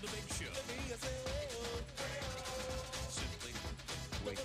to the big show. Simply wake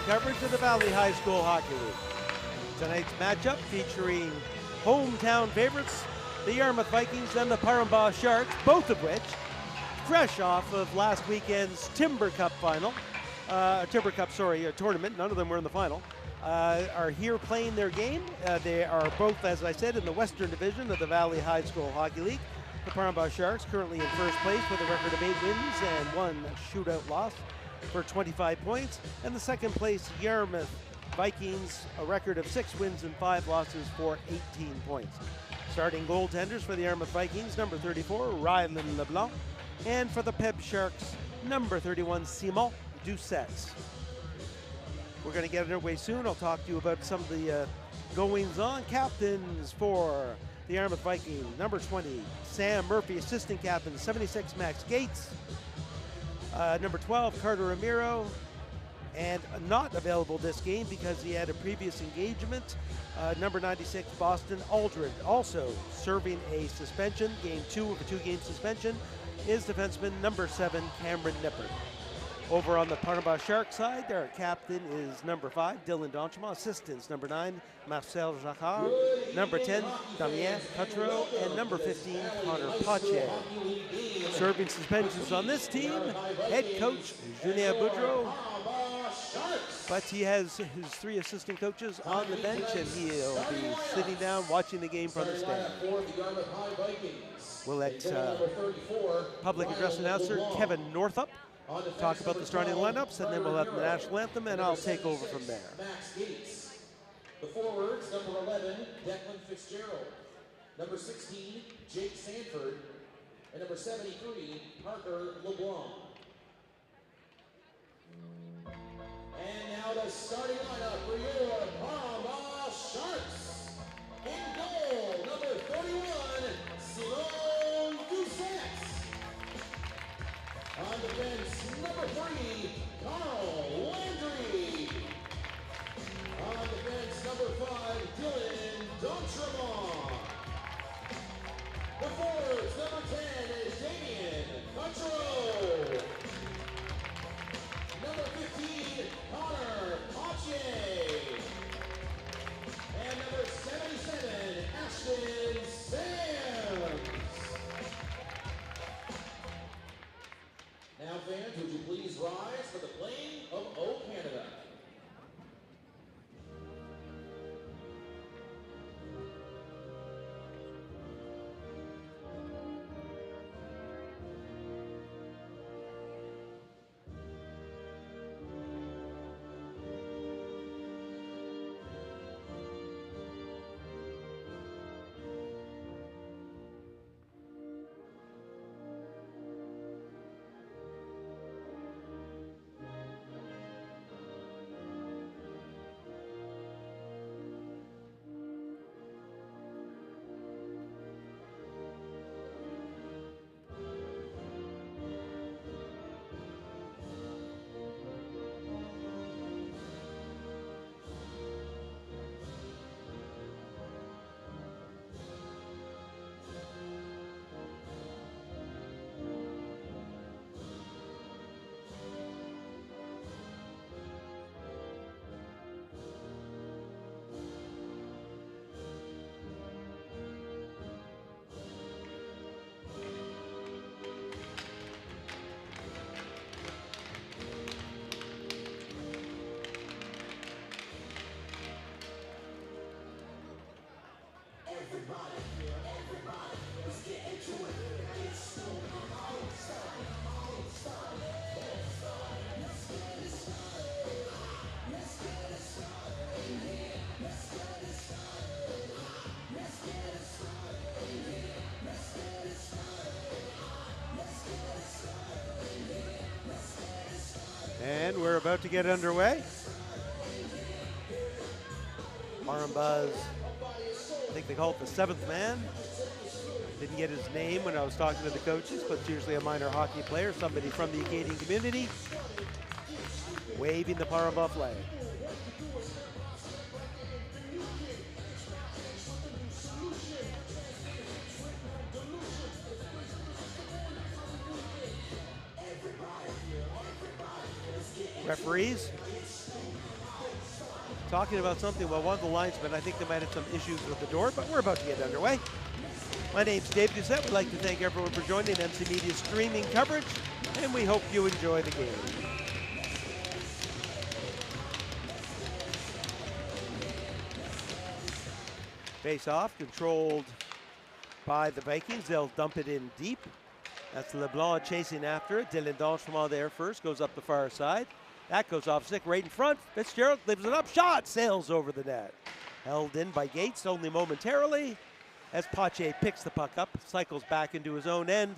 coverage of the Valley High School Hockey League. Tonight's matchup featuring hometown favorites, the Yarmouth Vikings and the Parambah Sharks, both of which fresh off of last weekend's Timber Cup final, tournament. None of them were in the final. Are here playing their game. They are both, as I said, in the Western Division of the Valley High School Hockey League. The Parambah Sharks currently in first place with a record of 8 wins and 1 shootout loss for 25 points. And the second place Yarmouth Vikings, a record of 6 wins and 5 losses for 18 points. Starting goaltenders for the Yarmouth Vikings, number 34, Rylan LeBlanc. And for the Peb Sharks, number 31, Simon Doucette. We're going to get underway soon. I'll talk to you about some of the goings-on. Captains for the Yarmouth Vikings, number 20, Sam Murphy, assistant captain, 76, Max Gates. Number 12, Carter Ramiro, and not available this game because he had a previous engagement. Number 96, Boston Aldred, also serving a suspension, game 2 of a 2-game suspension, is defenseman number 7, Cameron Nippert. Over on the Parambah Shark side, their captain is number 5, Dylan Donchema. Assistants, number 9, Marcel Jacquard. Number 10, Damien Cutreau. And number 15, Connor Pache. Serving suspensions on this team, head coach Julien Boudreau. But he has his 3 assistant coaches on the bench, and he'll be sitting down watching the game from the stand. We'll let public address announcer Kevin Northup talk about the starting lineups, and then we'll have the national anthem, and I'll take over from there. The forwards, number 11, Declan Fitzgerald. Number 16, Jake Sanford. And number 73, Parker LeBlanc. And now the starting lineup for your Parambah Sharks. In goal, number 31, Simon Doucette. On defense, number 3, Carl Landry. On defense, number 5, Dylan Dontremont. The forwards, number 10 is Damien Cutreau. Number 15, Connor Pache. And number 77, Ashton Sams. Now fans, would you please rise for the playing of O Canada. And we're about to get underway. Parambah's, I think they call it the 7th man. Didn't get his name when I was talking to the coaches, but it's usually a minor hockey player, somebody from the Acadian community, waving the Parambah flag. Referees talking about something. Well, one of the linesmen, I think they might have some issues with the door, but we're about to get underway. My name's Dave Doucette. We'd like to thank everyone for joining MC Media's streaming coverage, and we hope you enjoy the game. Face off, controlled by the Vikings. They'll dump it in deep. That's LeBlanc chasing after it. Dylan Danchemont there first, goes up the far side. That goes off stick right in front. Fitzgerald lifts it up, shot, sails over the net. Held in by Gates only momentarily as Pache picks the puck up, cycles back into his own end.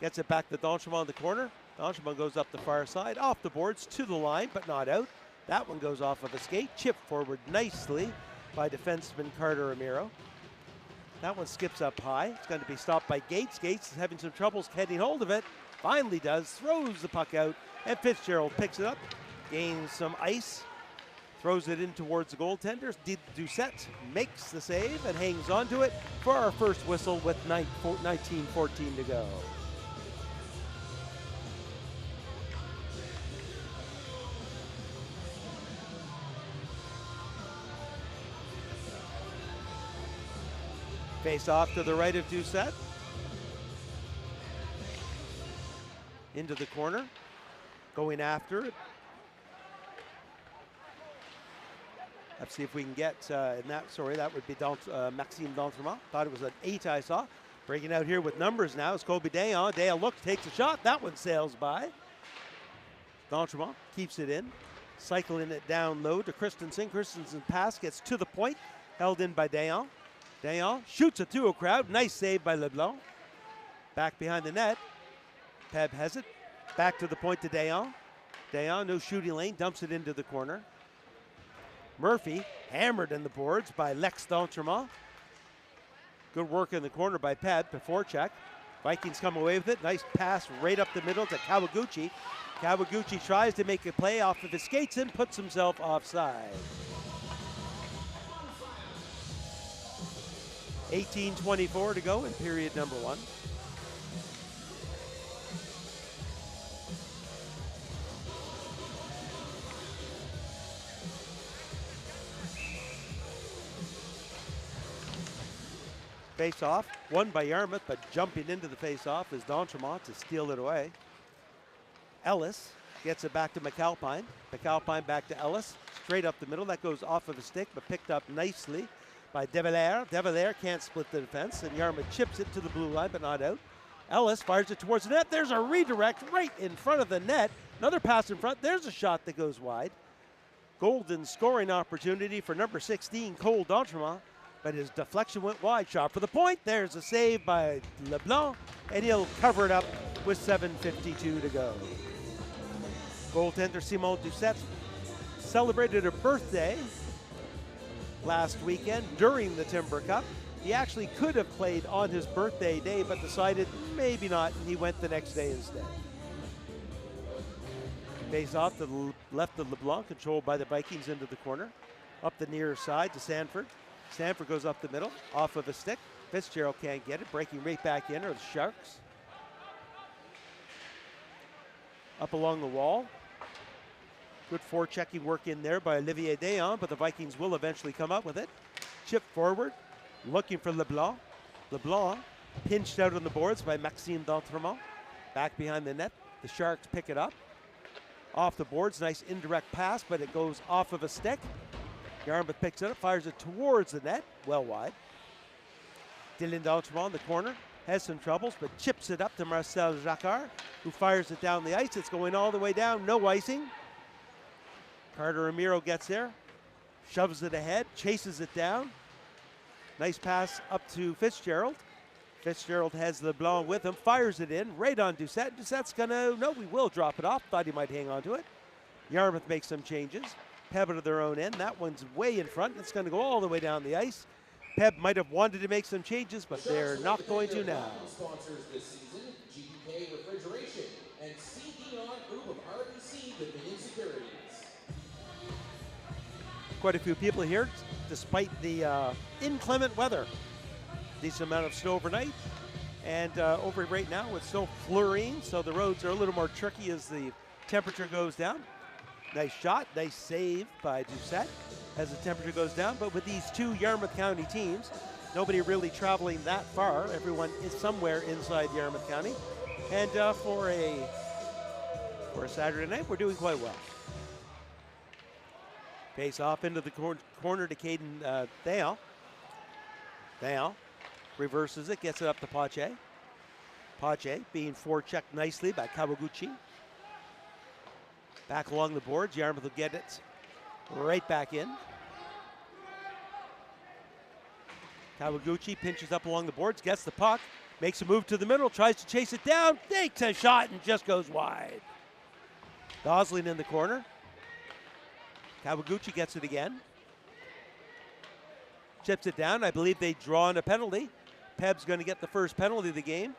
Gets it back to Danchemont in the corner. Danchemont goes up the far side, off the boards to the line, but not out. That one goes off of a skate, chipped forward nicely by defenseman Carter Ramiro. That one skips up high. It's going to be stopped by Gates. Gates is having some troubles getting hold of it. Finally does, throws the puck out, and Fitzgerald picks it up, gains some ice, throws it in towards the goaltenders. Doucette makes the save and hangs onto it for our first whistle with 19:14 to go. Face off to the right of Doucette. Into the corner, going after it. Let's see if we can get in that, sorry, that would be Maxime Dantremont. Thought it was an 8 I saw. Breaking out here with numbers now is Colby Dayon. Dayon looks, takes a shot. That one sails by. Dantremont keeps it in, cycling it down low to Christensen. Christensen's pass gets to the point, held in by Dayon. Dayon shoots it to a crowd. Nice save by LeBlanc. Back behind the net. Peb has it. Back to the point to Dayon. Dayon, no shooting lane, dumps it into the corner. Murphy hammered in the boards by Lex Dantremont. Good work in the corner by Peb before check. Vikings come away with it. Nice pass right up the middle to Kawaguchi. Kawaguchi tries to make a play off of his skates and puts himself offside. 18:24 to go in period number 1. Face-off, won by Yarmouth, but jumping into the face-off is Dantremont to steal it away. Ellis gets it back to McAlpine. McAlpine back to Ellis, straight up the middle. That goes off of a stick, but picked up nicely by De Valère. De Valère can't split the defense, and Yarmouth chips it to the blue line, but not out. Ellis fires it towards the net. There's a redirect right in front of the net. Another pass in front. There's a shot that goes wide. Golden scoring opportunity for number 16, Cole Dantremont, but his deflection went wide. Shot for the point. There's a save by LeBlanc, and he'll cover it up with 7:52 to go. Goaltender Simon Doucette celebrated her birthday last weekend during the Timber Cup. He actually could have played on his birthday day, but decided maybe not, and he went the next day instead. Face off to the left of LeBlanc, controlled by the Vikings into the corner. Up the near side to Sanford. Sanford goes up the middle, off of a stick. Fitzgerald can't get it, breaking right back in are the Sharks. Up along the wall. Good forechecking work in there by Olivier Dayon, but the Vikings will eventually come up with it. Chip forward, looking for LeBlanc. LeBlanc pinched out on the boards by Maxime Dantremont. Back behind the net, the Sharks pick it up. Off the boards, nice indirect pass, but it goes off of a stick. Yarmouth picks it up, fires it towards the net, well wide. Dylan Dantremont in the corner, has some troubles, but chips it up to Marcel Jacquard, who fires it down the ice. It's going all the way down, no icing. Carter Ramiro gets there, shoves it ahead, chases it down. Nice pass up to Fitzgerald. Fitzgerald has LeBlanc with him, fires it in, right on Doucette. Doucette's gonna, no, we will drop it off. Thought he might hang on to it. Yarmouth makes some changes. Peb to their own end. That one's way in front. It's gonna go all the way down the ice. Peb might have wanted to make some changes, but they're not going to now. Sponsors this season, GPK Refrigeration and CDR Group of RBC Dominion Securities. Quite a few people here, despite the inclement weather. Decent amount of snow overnight, and over right now it's still flurrying, so the roads are a little more tricky as the temperature goes down. Nice shot, nice save by Doucette as the temperature goes down. But with these two Yarmouth County teams, nobody really traveling that far. Everyone is somewhere inside Yarmouth County. And for a Saturday night, we're doing quite well. Face off into the corner to Caden Dale. Dale reverses it, gets it up to Pache. Pache being forechecked nicely by Kawaguchi. Back along the boards, Yarmouth will get it right back in. Kawaguchi pinches up along the boards, gets the puck, makes a move to the middle, tries to chase it down, takes a shot and just goes wide. Gosling in the corner. Kawaguchi gets it again. Chips it down. I believe they draw on a penalty. Peb's going to get the first penalty of the game.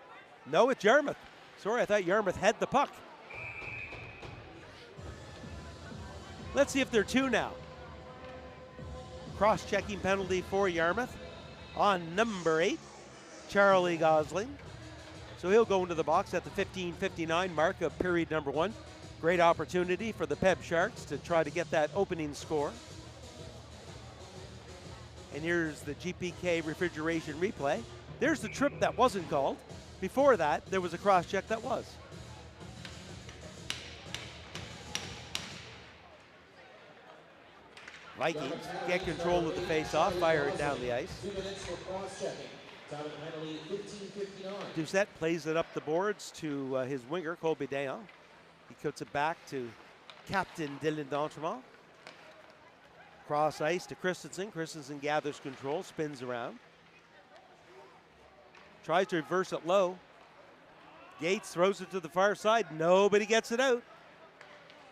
No, it's Yarmouth. Sorry, I thought Yarmouth had the puck. Let's see if they're two now. Cross-checking penalty for Yarmouth on number 8, Charlie Gosling. So he'll go into the box at the 15:59 mark of period number 1. Great opportunity for the Peb Sharks to try to get that opening score. And here's the GPK refrigeration replay. There's the trip that wasn't called. Before that, there was a cross-check that was. Vikings get control of the face-off, fire it down the ice. 2 minutes for cross-checking. Time of penalty 15:59. Doucette plays it up the boards to his winger, Colby Dayan. He cuts it back to Captain Dylan D'Entremont. Cross ice to Christensen. Christensen gathers control, spins around. Tries to reverse it low. Gates throws it to the far side. Nobody gets it out.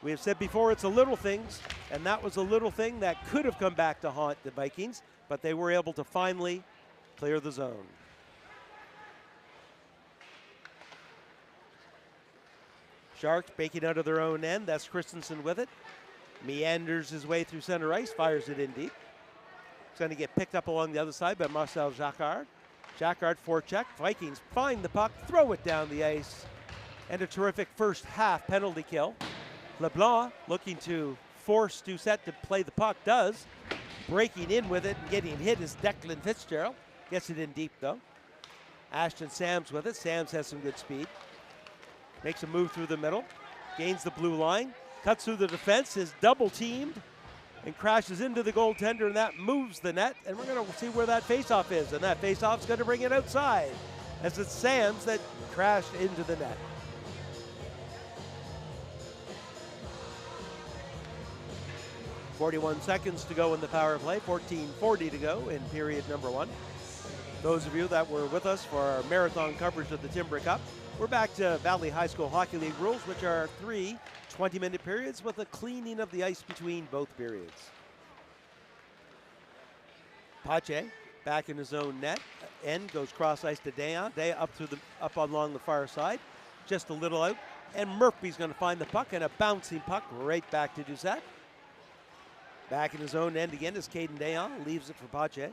We have said before it's the little things, and that was a little thing that could have come back to haunt the Vikings, but they were able to finally clear the zone. Sharks breaking out of their own end. That's Christensen with it. Meanders his way through center ice, fires it in deep. It's going to get picked up along the other side by Marcel Jacquard. Jacquard forecheck. Vikings find the puck, throw it down the ice. And a terrific first half penalty kill. LeBlanc looking to force Doucette to play the puck, does. Breaking in with it and getting hit is Declan Fitzgerald. Gets it in deep though. Ashton Sams with it. Sams has some good speed. Makes a move through the middle. Gains the blue line. Cuts through the defense, is double teamed, and crashes into the goaltender, and that moves the net. And we're going to see where that faceoff is, and that faceoff is going to bring it outside, as it's Sams that crashed into the net. .41 seconds to go in the power play, 14:40 to go in period number 1. Those of you that were with us for our marathon coverage of the Timber Cup, we're back to Valley High School Hockey League rules, which are 3 20-minute periods with a cleaning of the ice between both periods. Pache back in his own net. End goes cross ice to Dayan. Dayan up along the far side, just a little out, and Murphy's going to find the puck, and a bouncing puck right back to Doucette. Back in his own end again is Caden Dayan. Leaves it for Pache.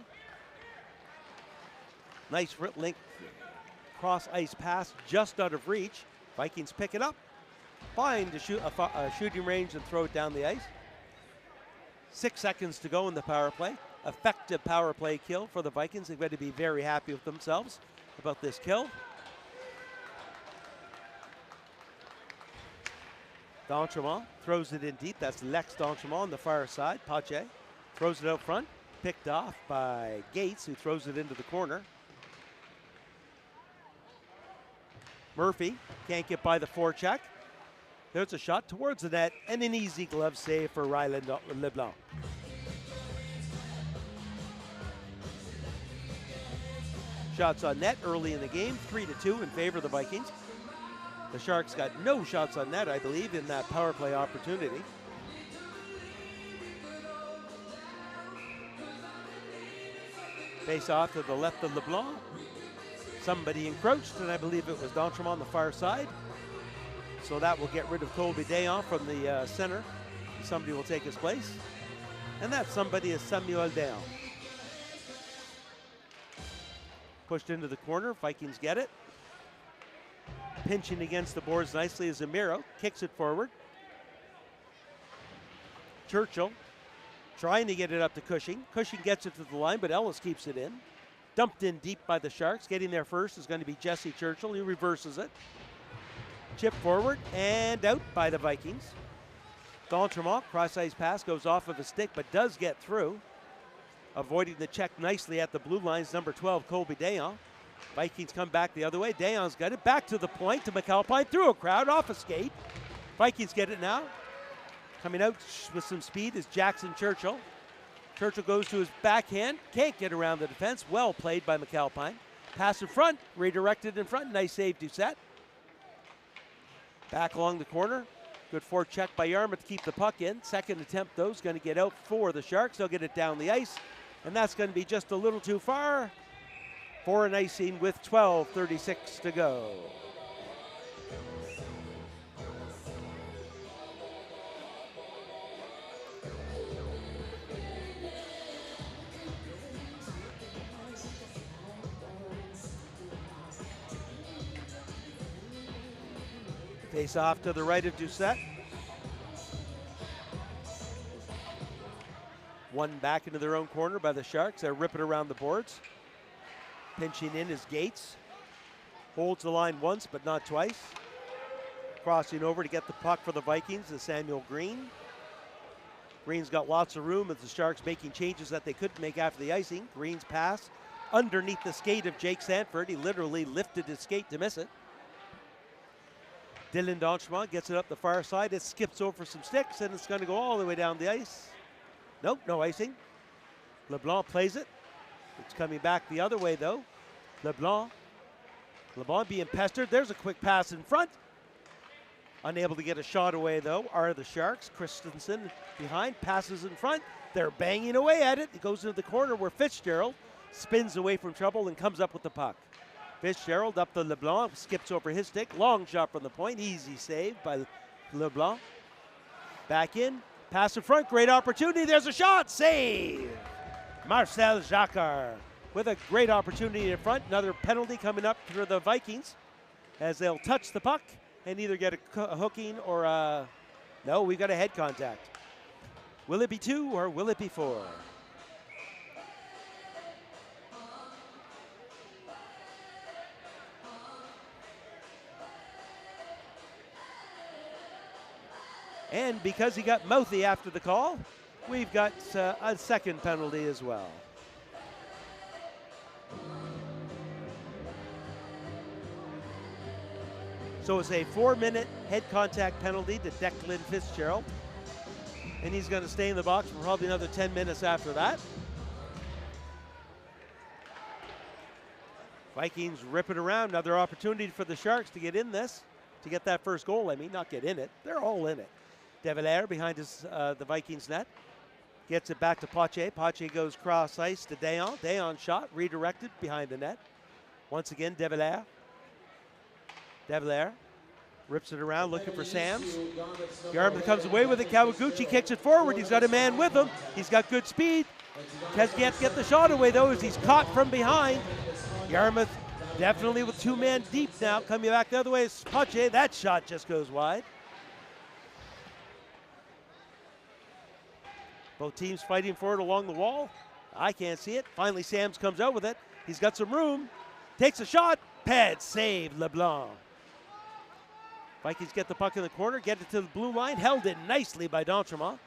Nice link cross ice pass just out of reach. Vikings pick it up. Find a shooting range and throw it down the ice. 6 seconds to go in the power play. Effective power play kill for the Vikings. They've got to be very happy with themselves about this kill. D'Entremont throws it in deep. That's Lex D'Entremont on the far side. Pache throws it out front. Picked off by Gates, who throws it into the corner. Murphy can't get by the forecheck. There's a shot towards the net and an easy glove save for Ryland LeBlanc. Shots on net early in the game, 3-2 in favor of the Vikings. The Sharks got no shots on net, I believe, in that power play opportunity. Face off to the left of LeBlanc. Somebody encroached, and I believe it was D'Entremont on the far side. So that will get rid of Colby Dayan from the center. Somebody will take his place. And that somebody is Samuel Dayan. Pushed into the corner, Vikings get it. Pinching against the boards nicely is Amiro, kicks it forward. Churchill trying to get it up to Cushing. Cushing gets it to the line, but Ellis keeps it in. Dumped in deep by the Sharks. Getting there first is going to be Jesse Churchill. He reverses it. Chip forward and out by the Vikings. D'Entremont, cross-ice pass, goes off of a stick, but does get through. Avoiding the check nicely at the blue lines, number 12, Colby Dayon. Vikings come back the other way. Dayon's got it. Back to the point to McAlpine. Through a crowd, off a skate. Vikings get it now. Coming out with some speed is Jackson Churchill. Churchill goes to his backhand. Can't get around the defense. Well played by McAlpine. Pass in front. Redirected in front. Nice save, Doucette. Back along the corner. Good forecheck by Yarmouth to keep the puck in. Second attempt, though, is going to get out for the Sharks. They'll get it down the ice. And that's going to be just a little too far for an icing with 12:36 to go. Face off to the right of Doucette. One back into their own corner by the Sharks. They're ripping around the boards. Pinching in is Gates. Holds the line once, but not twice. Crossing over to get the puck for the Vikings is Samuel Green. Green's got lots of room as the Sharks making changes that they couldn't make after the icing. Green's pass underneath the skate of Jake Sanford. He literally lifted his skate to miss it. Dylan D'Entremont gets it up the far side. It skips over some sticks, and it's going to go all the way down the ice. Nope, no icing. LeBlanc plays it. It's coming back the other way, though. LeBlanc being pestered. There's a quick pass in front. Unable to get a shot away, though, are the Sharks. Christensen behind, passes in front. They're banging away at it. It goes into the corner where Fitzgerald spins away from trouble and comes up with the puck. Fitzgerald up to LeBlanc, skips over his stick. Long shot from the point. Easy save by LeBlanc. Back in. Pass in front. Great opportunity. There's a shot. Save. Marcel Jacquard with a great opportunity in front. Another penalty coming up for the Vikings as they'll touch the puck and either get a hooking or a... No, we've got a head contact. Will it be 2 or will it be 4? And because he got mouthy after the call, we've got a second penalty as well. So it's a 4-minute head contact penalty to Declan Fitzgerald. And he's going to stay in the box for probably another 10 minutes after that. Vikings rip it around. Another opportunity for the Sharks to get in this, to get that first goal. I mean, not get in it. They're all in it. De Valère behind the Vikings net. Gets it back to Pache. Pache goes cross ice to Dayon. Dayon shot, redirected behind the net. Once again, De Valère. De Valère rips it around, looking for Sams. Yarmouth comes away with it. Kawaguchi kicks it forward. He's got a man with him. He's got good speed. Can't get the shot away, though, as he's caught from behind. Yarmouth definitely with 2 men deep now. Coming back the other way is Pache. That shot just goes wide. Both teams fighting for it along the wall. I can't see it. Finally, Sams comes out with it. He's got some room. Takes a shot. Pad save, LeBlanc. Vikings get the puck in the corner, get it to the blue line. Held it nicely by D'Entremont.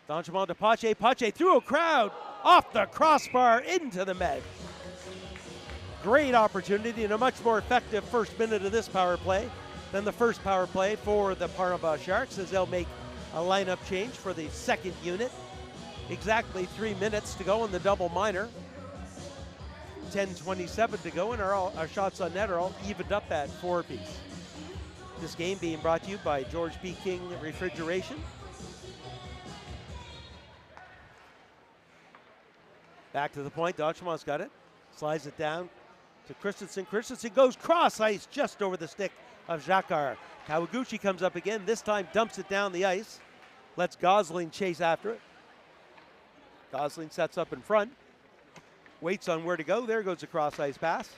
D'Entremont to Pache. Pache through a crowd. Off the crossbar into the net. Great opportunity and a much more effective first minute of this power play than the first power play for the Paramba Sharks, as they'll make a lineup change for the second unit. Exactly 3 minutes to go in the double minor. 10:27 to go, and our shots on net are all evened up at 4 apiece. This game being brought to you by George B. King Refrigeration. Back to the point. D'Entremont's got it. Slides it down to Christensen. Christensen goes cross ice just over the stick of Jacquard. Kawaguchi comes up again. This time dumps it down the ice. Lets Gosling chase after it. Gosling sets up in front. Waits on where to go. There goes the cross ice pass.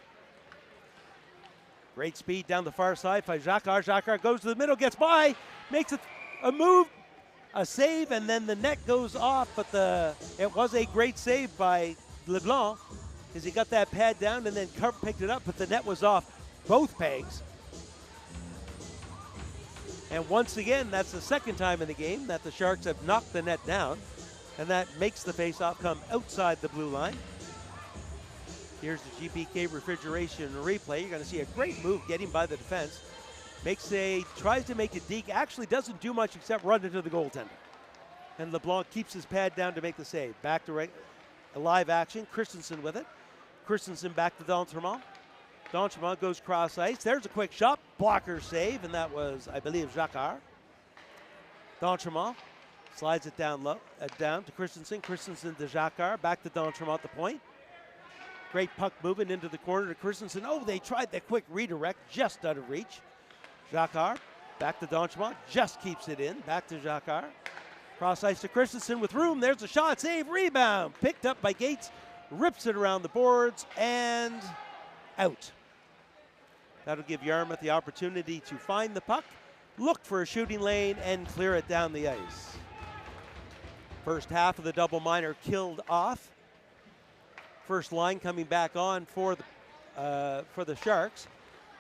Great speed down the far side by Jacquard. Jacquard goes to the middle, gets by, makes a move, a save, and then the net goes off, but it was a great save by LeBlanc, because he got that pad down and then picked it up, but the net was off both pegs. And once again, that's the second time in the game that the Sharks have knocked the net down, and that makes the faceoff come outside the blue line. Here's the GPK refrigeration replay. You're going to see a great move getting by the defense. Tries to make a deke, actually doesn't do much except run into the goaltender. And LeBlanc keeps his pad down to make the save. Back to live action, Christensen with it. Christensen back to D'Entremont. D'Entremont goes cross ice. There's a quick shot, blocker save, and that was, I believe, Jacquard. D'Entremont slides it down low, down to Christensen. Christensen to Jacquard, back to D'Entremont at the point. Great puck moving into the corner to Christensen. Oh, they tried the quick redirect, just out of reach. Jacquard, back to D'Entremont, just keeps it in. Back to Jacquard. Cross ice to Christensen with room. There's a shot, save, rebound. Picked up by Gates, rips it around the boards, and out. That'll give Yarmouth the opportunity to find the puck, look for a shooting lane, and clear it down the ice. First half of the double minor killed off. First line coming back on for the Sharks.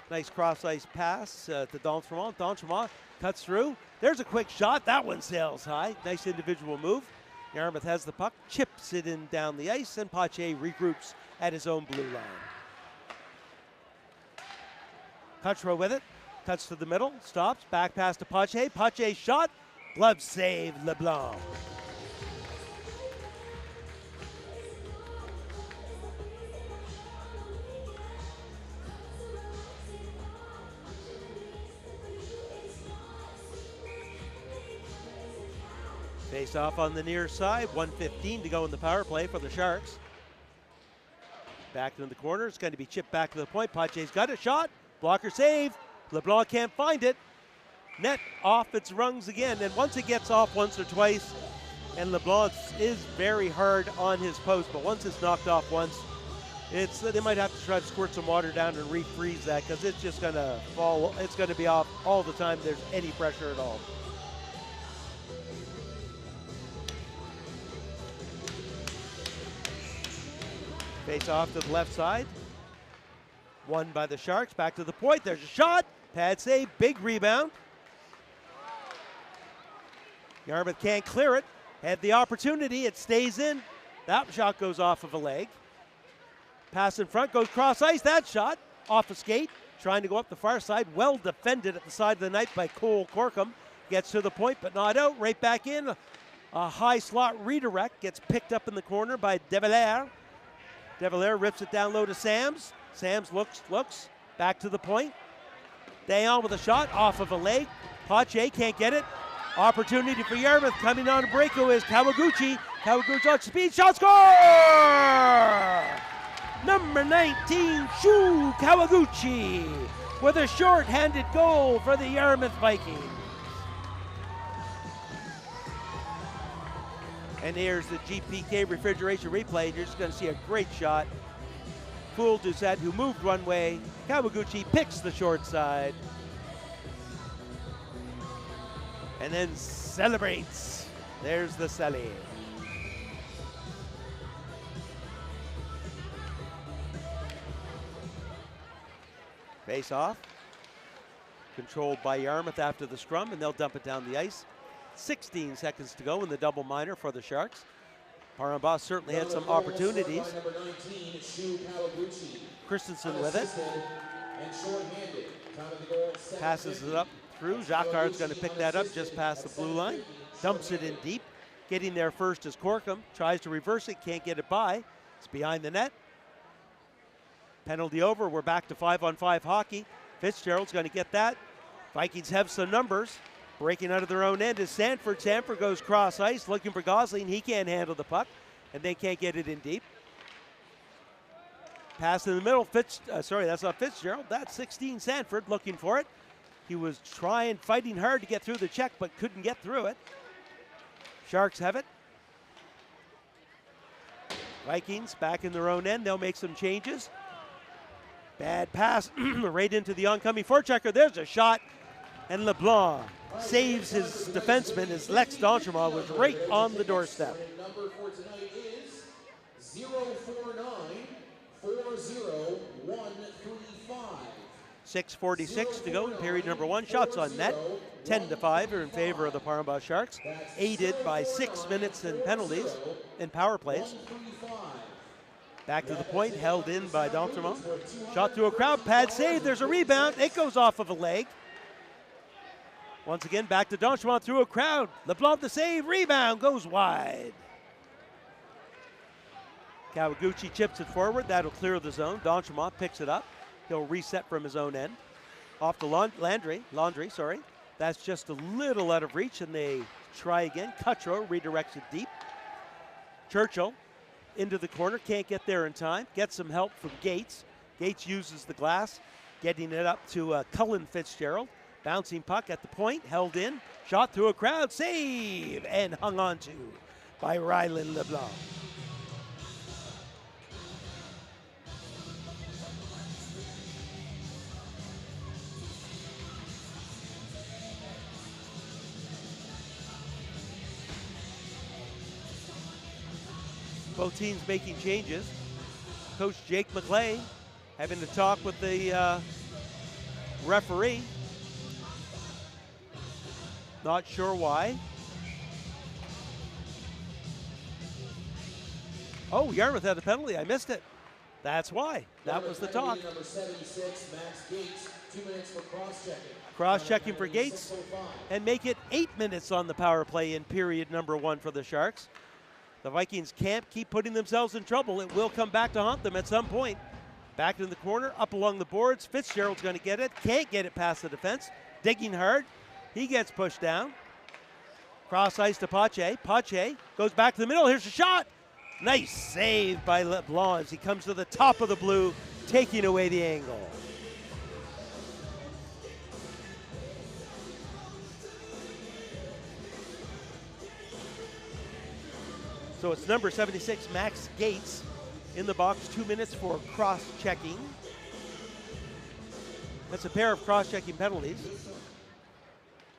Nice cross-ice pass to D'Entremont. D'Entremont cuts through. There's a quick shot. That one sails high. Nice individual move. Yarmouth has the puck, chips it in down the ice, and Pache regroups at his own blue line. Cutro with it. Cuts to the middle. Stops. Back pass to Pache. Pache shot. Glove save, LeBlanc. Face off on the near side, 1:15 to go in the power play for the Sharks. Back into the corner, it's going to be chipped back to the point. Pache's got a shot, blocker save. LeBlanc can't find it. Net off its rungs again, and once it gets off once or twice, and LeBlanc is very hard on his post, but once it's knocked off once, they might have to try to squirt some water down and refreeze that, because it's just going to fall. It's going to be off all the time there's any pressure at all. Face off to the left side. Won by the Sharks. Back to the point. There's a shot. Pad save. Big rebound. Yarmouth can't clear it. Had the opportunity. It stays in. That shot goes off of a leg. Pass in front. Goes cross ice. That shot off a skate. Trying to go up the far side. Well defended at the side of the net by Cole Corkum. Gets to the point but not out. Right back in. A high slot redirect. Gets picked up in the corner by De Valère. De Valère rips it down low to Sams. Sams looks, back to the point. Dayon with a shot off of a leg. Pache can't get it. Opportunity for Yarmouth coming on a breakaway is Kawaguchi. Kawaguchi on speed, shot, score! Number 19, Shu Kawaguchi with a short-handed goal for the Yarmouth Vikings. And here's the GPK refrigeration replay. You're just going to see a great shot. Fool Doucette, who moved one way. Kawaguchi picks the short side. And then celebrates. There's the celly. Face off. Controlled by Yarmouth after the scrum, and they'll dump it down the ice. 16 seconds to go in the double minor for the Sharks. Parambas certainly had some opportunities. Christensen with it. Passes it up through. Jacquard's going to pick that up just past the blue line. Dumps it in deep. Getting there first is Corkum. Tries to reverse it, can't get it by. It's behind the net. Penalty over. We're back to 5-on-5 hockey. Fitzgerald's going to get that. Vikings have some numbers. Breaking out of their own end is Sanford. Sanford goes cross ice looking for Gosling. He can't handle the puck, and they can't get it in deep. Pass in the middle. Sorry, that's not Fitzgerald. That's 16 Sanford looking for it. He was fighting hard to get through the check, but couldn't get through it. Sharks have it. Vikings back in their own end. They'll make some changes. Bad pass right into the oncoming forechecker. There's a shot, and LeBlanc saves his defenseman as Lex D'Entremont was right on the doorstep. Number for tonight is 049-40-135. 6:46 to go in period number 1. Shots on net, 10-5 are in favor of the Parma Sharks, aided by 6 minutes in penalties and power plays. Back to the point, held in by D'Entremont. Shot through a crowd, pad save, there's a rebound, it goes off of a leg. Once again, back to D'Entremont through a crowd. LeBlanc the save, rebound, goes wide. Kawaguchi chips it forward, that'll clear the zone. D'Entremont picks it up. He'll reset from his own end. Off to Landry. That's just a little out of reach, and they try again. Cutro redirects it deep. Churchill into the corner, can't get there in time. Gets some help from Gates. Gates uses the glass, getting it up to Cullen Fitzgerald. Bouncing puck at the point, held in. Shot through a crowd, save, and hung on to by Rylan LeBlanc. Both teams making changes. Coach Jake McClay having to talk with the referee. Not sure why. Oh, Yarmouth had a penalty. I missed it. That's why. That was the talk. Number 76, Max Gates, 2 minutes for cross-checking. Cross-checking for Gates and make it 8 minutes on the power play in period number 1 for the Sharks. The Vikings can't keep putting themselves in trouble. It will come back to haunt them at some point. Back in the corner, up along the boards. Fitzgerald's going to get it. Can't get it past the defense. Digging hard. He gets pushed down. Cross ice to Pache. Pache goes back to the middle. Here's a shot. Nice save by LeBlanc as he comes to the top of the blue, taking away the angle. So it's number 76, Max Gates, in the box, 2 minutes for cross-checking. That's a pair of cross-checking penalties.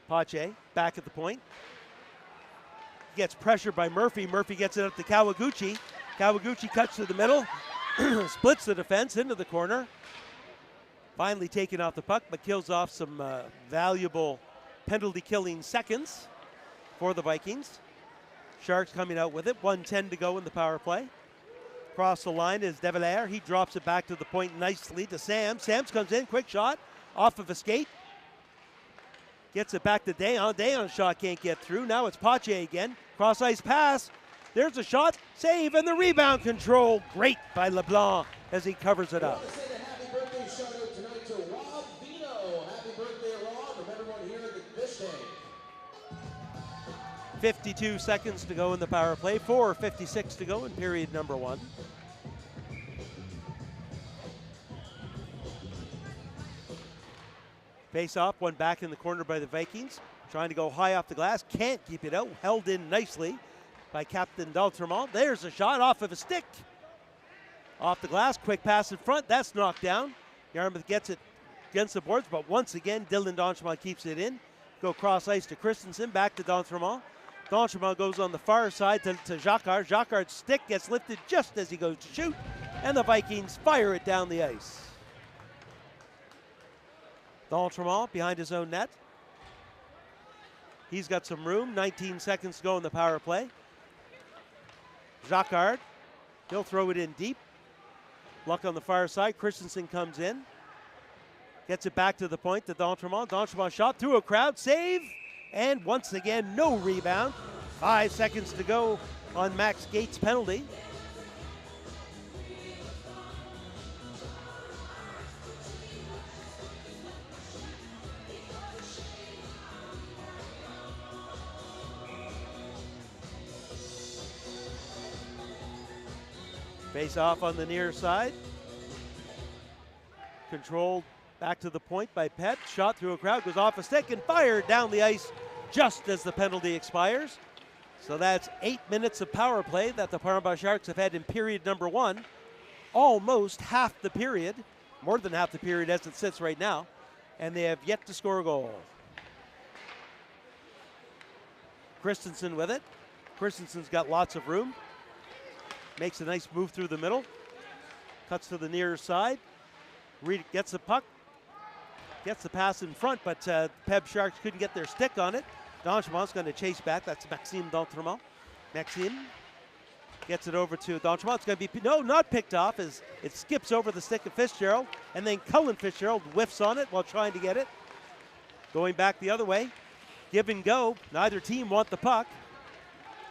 Pache back at the point. Gets pressured by Murphy. Murphy gets it up to Kawaguchi. Kawaguchi cuts to the middle, splits the defense into the corner. Finally taking off the puck, but kills off some valuable penalty-killing seconds for the Vikings. Sharks coming out with it. 1:10 to go in the power play. Across the line is Develaire. He drops it back to the point nicely to Sam. Sams comes in, quick shot, off of a skate. Gets it back to Dayon. Dayon's shot can't get through. Now it's Pache again. Cross ice pass. There's a shot, save, and the rebound control. Great by LeBlanc as he covers it up. I want to say a happy birthday shout out tonight to Rob Vino. Happy birthday, Rob, from everyone here at this day. 52 seconds to go in the power play. 4:56 to go in period number 1. Face off, one back in the corner by the Vikings. Trying to go high off the glass, can't keep it out. Held in nicely by Captain D'Entremont. There's a shot off of a stick. Off the glass, quick pass in front, that's knocked down. Yarmouth gets it against the boards, but once again, Dylan D'Entremont keeps it in. Go cross ice to Christensen, back to D'Entremont. D'Entremont goes on the far side to Jacquard. Jacquard's stick gets lifted just as he goes to shoot, and the Vikings fire it down the ice. D'Entremont behind his own net. He's got some room. 19 seconds to go in the power play. Jacquard, he'll throw it in deep. Luck on the far side. Christensen comes in. Gets it back to the point to D'Entremont. D'Entremont shot through a crowd. Save. And once again, no rebound. 5 seconds to go on Max Gates' penalty. Face off on the near side. Controlled back to the point by Pett. Shot through a crowd, goes off a stick and fired down the ice just as the penalty expires. So that's 8 minutes of power play that the Parma Sharks have had in period number 1. Almost half the period, more than half the period as it sits right now, and they have yet to score a goal. Christensen with it. Christensen's got lots of room. Makes a nice move through the middle. Cuts to the near side. Reed gets the puck. Gets the pass in front, but Peb Sharks couldn't get their stick on it. D'Entremont's going to chase back. That's Maxime D'Entremont. Maxime gets it over to D'Entremont. It's going to be, no, not picked off as it skips over the stick of Fitzgerald. And then Cullen Fitzgerald whiffs on it while trying to get it. Going back the other way. Give and go. Neither team want the puck.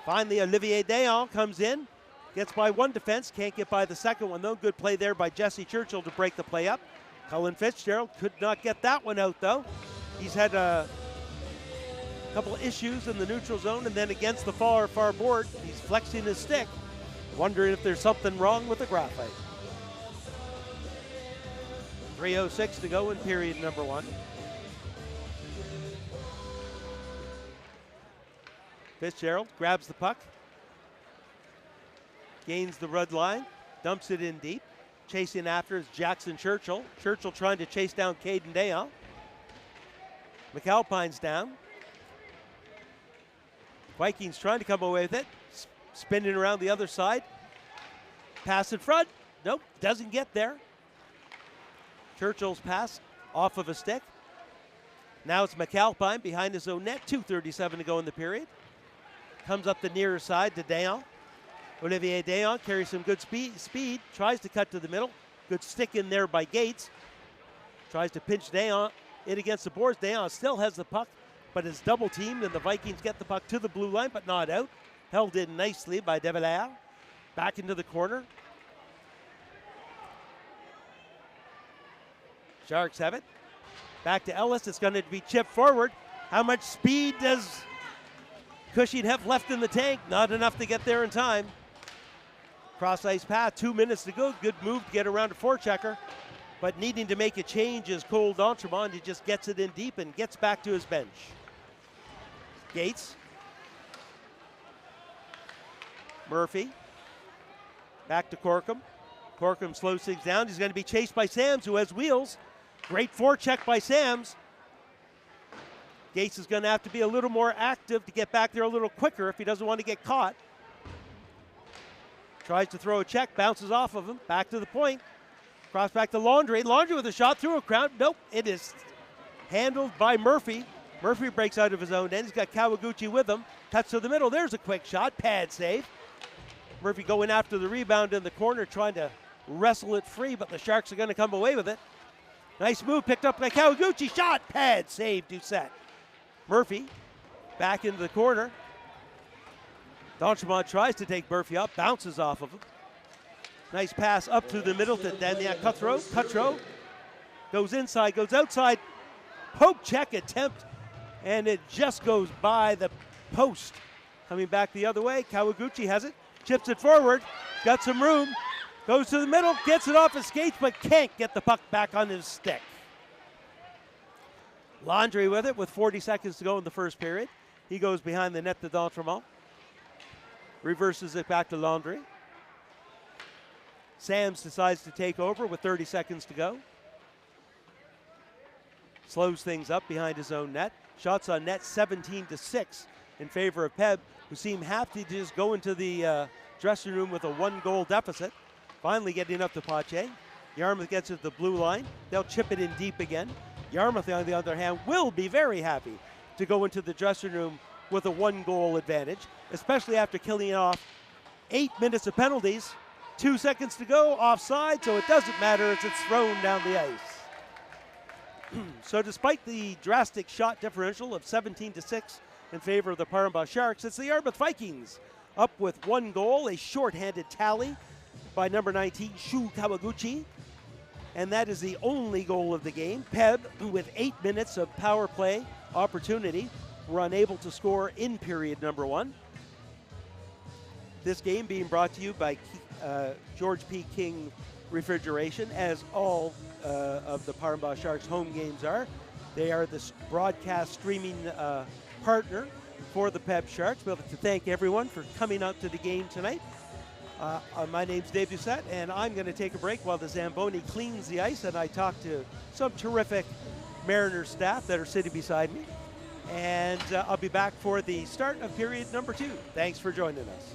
Finally, Olivier Dayon comes in. Gets by one defense. Can't get by the second one, though. Good play there by Jesse Churchill to break the play up. Cullen Fitzgerald could not get that one out, though. He's had a couple issues in the neutral zone, and then against the far board, he's flexing his stick, wondering if there's something wrong with the graphite. 3:06 to go in period number 1. Fitzgerald grabs the puck, gains the red line, dumps it in deep. Chasing after is Jackson Churchill. Churchill trying to chase down Caden Dayon. McAlpine's down. Vikings trying to come away with it. Spinning around the other side. Pass in front. Nope, doesn't get there. Churchill's pass off of a stick. Now it's McAlpine behind his own net. 2:37 to go in the period. Comes up the nearer side to Dayon. Olivier Dayon carries some good speed, tries to cut to the middle. Good stick in there by Gates. Tries to pinch Dayon in against the boards. Dayon still has the puck, but is double teamed, and the Vikings get the puck to the blue line, but not out. Held in nicely by De Valère. Back into the corner. Sharks have it. Back to Ellis. It's going to be chipped forward. How much speed does Cushing have left in the tank? Not enough to get there in time. Cross-ice pass, 2 minutes to go. Good move to get around a forechecker. But needing to make a change is Cole D'Entremont. He just gets it in deep and gets back to his bench. Gates. Murphy. Back to Corkum. Corkum slows things down. He's going to be chased by Sams, who has wheels. Great forecheck by Sams. Gates is going to have to be a little more active to get back there a little quicker if he doesn't want to get caught. Tries to throw a check, bounces off of him, back to the point. Cross back to Laundry. Laundry with a shot through a crowd. Nope, it is handled by Murphy. Murphy breaks out of his own end. He's got Kawaguchi with him. Cuts to the middle. There's a quick shot. Pad save. Murphy going after the rebound in the corner, trying to wrestle it free, but the Sharks are going to come away with it. Nice move picked up by Kawaguchi. Shot. Pad save. Doucette. Murphy back into the corner. D'Entremont tries to take Murphy up, bounces off of him. Nice pass up through the middle to Daniel Cutthroat. Cutthroat goes inside, goes outside. Poke check attempt, and it just goes by the post. Coming back the other way, Kawaguchi has it, chips it forward, got some room, goes to the middle, gets it off his skates, but can't get the puck back on his stick. Laundry with it with 40 seconds to go in the first period. He goes behind the net to D'Entremont. Reverses it back to Laundry. Sams decides to take over with 30 seconds to go. Slows things up behind his own net. Shots on net 17-6 in favor of Peb, who seem happy to just go into the dressing room with a 1-goal deficit. Finally getting up to Pache. Yarmouth gets it to the blue line. They'll chip it in deep again. Yarmouth, on the other hand, will be very happy to go into the dressing room with a 1-goal advantage, especially after killing off 8 minutes of penalties. 2 seconds to go, offside, so it doesn't matter as it's thrown down the ice. So despite the drastic shot differential of 17-6 in favor of the Paramba Sharks, it's the Yarmouth Vikings up with 1 goal, a shorthanded tally by number 19, Shu Kawaguchi. And that is the only goal of the game. Peb, with 8 minutes of power play opportunity, were unable to score in period number 1. This game being brought to you by George P. King Refrigeration, as all of the Paramba Sharks home games are. They are the broadcast streaming partner for the Peb Sharks. We'd like to thank everyone for coming out to the game tonight. My name's Dave Doucette, and I'm going to take a break while the Zamboni cleans the ice, and I talk to some terrific Mariners staff that are sitting beside me. And I'll be back for the start of period number 2. Thanks for joining us.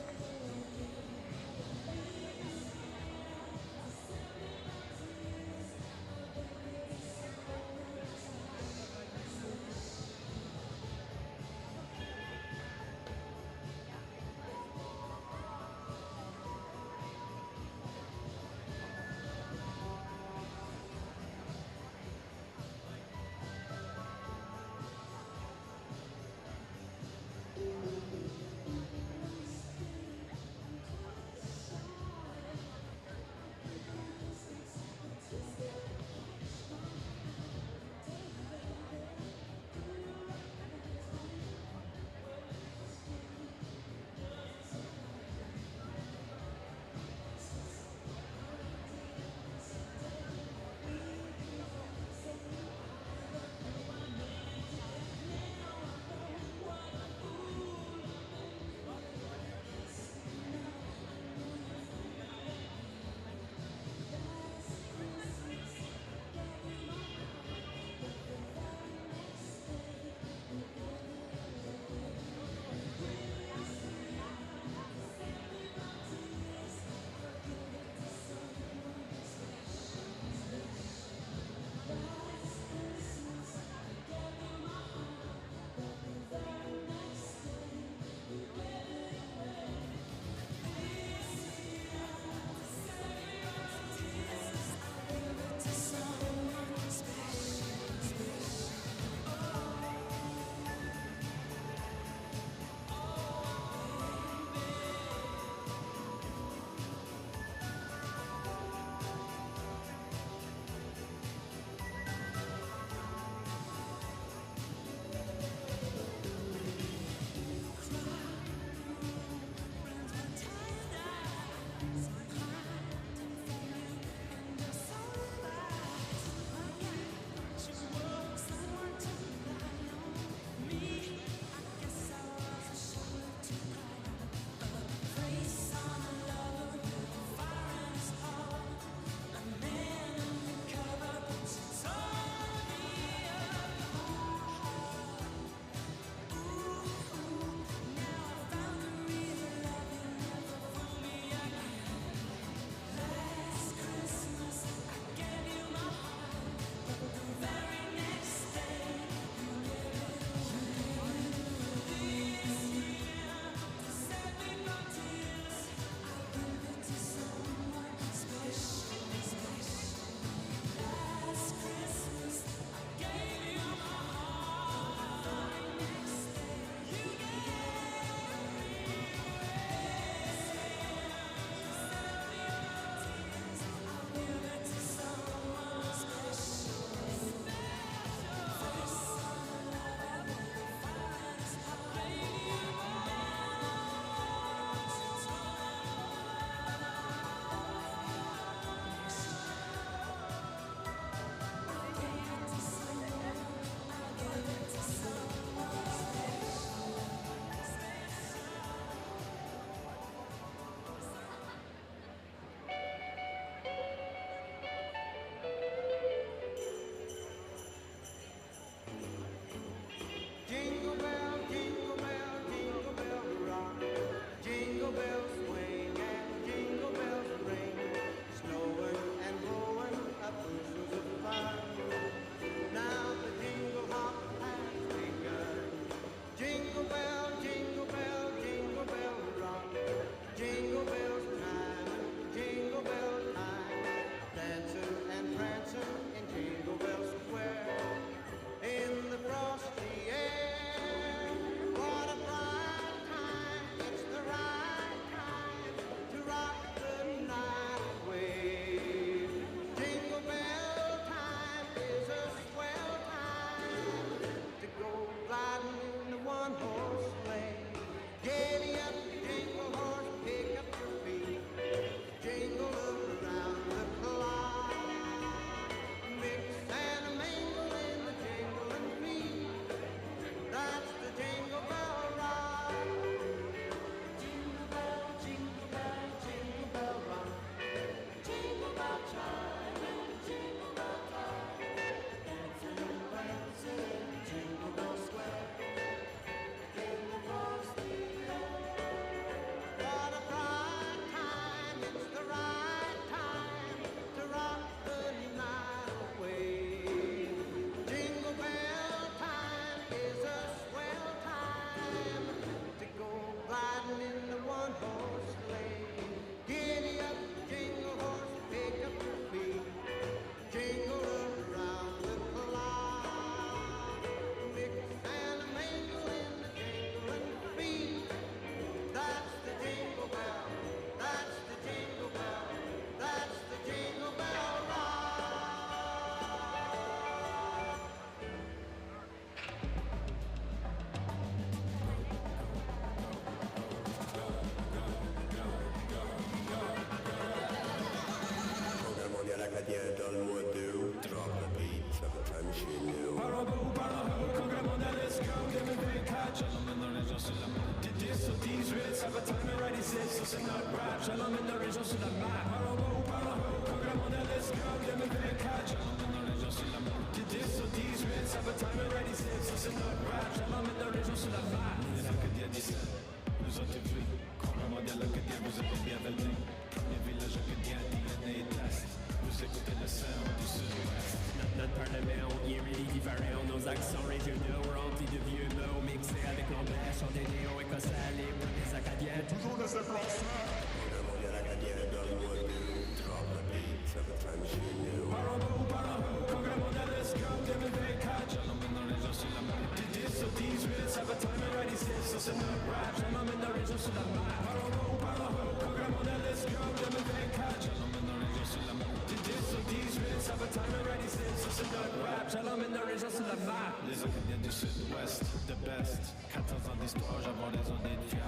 Les Acadiens du Sud-Ouest, the best. 14 ans d'histoire, j'avais raison d'être fier.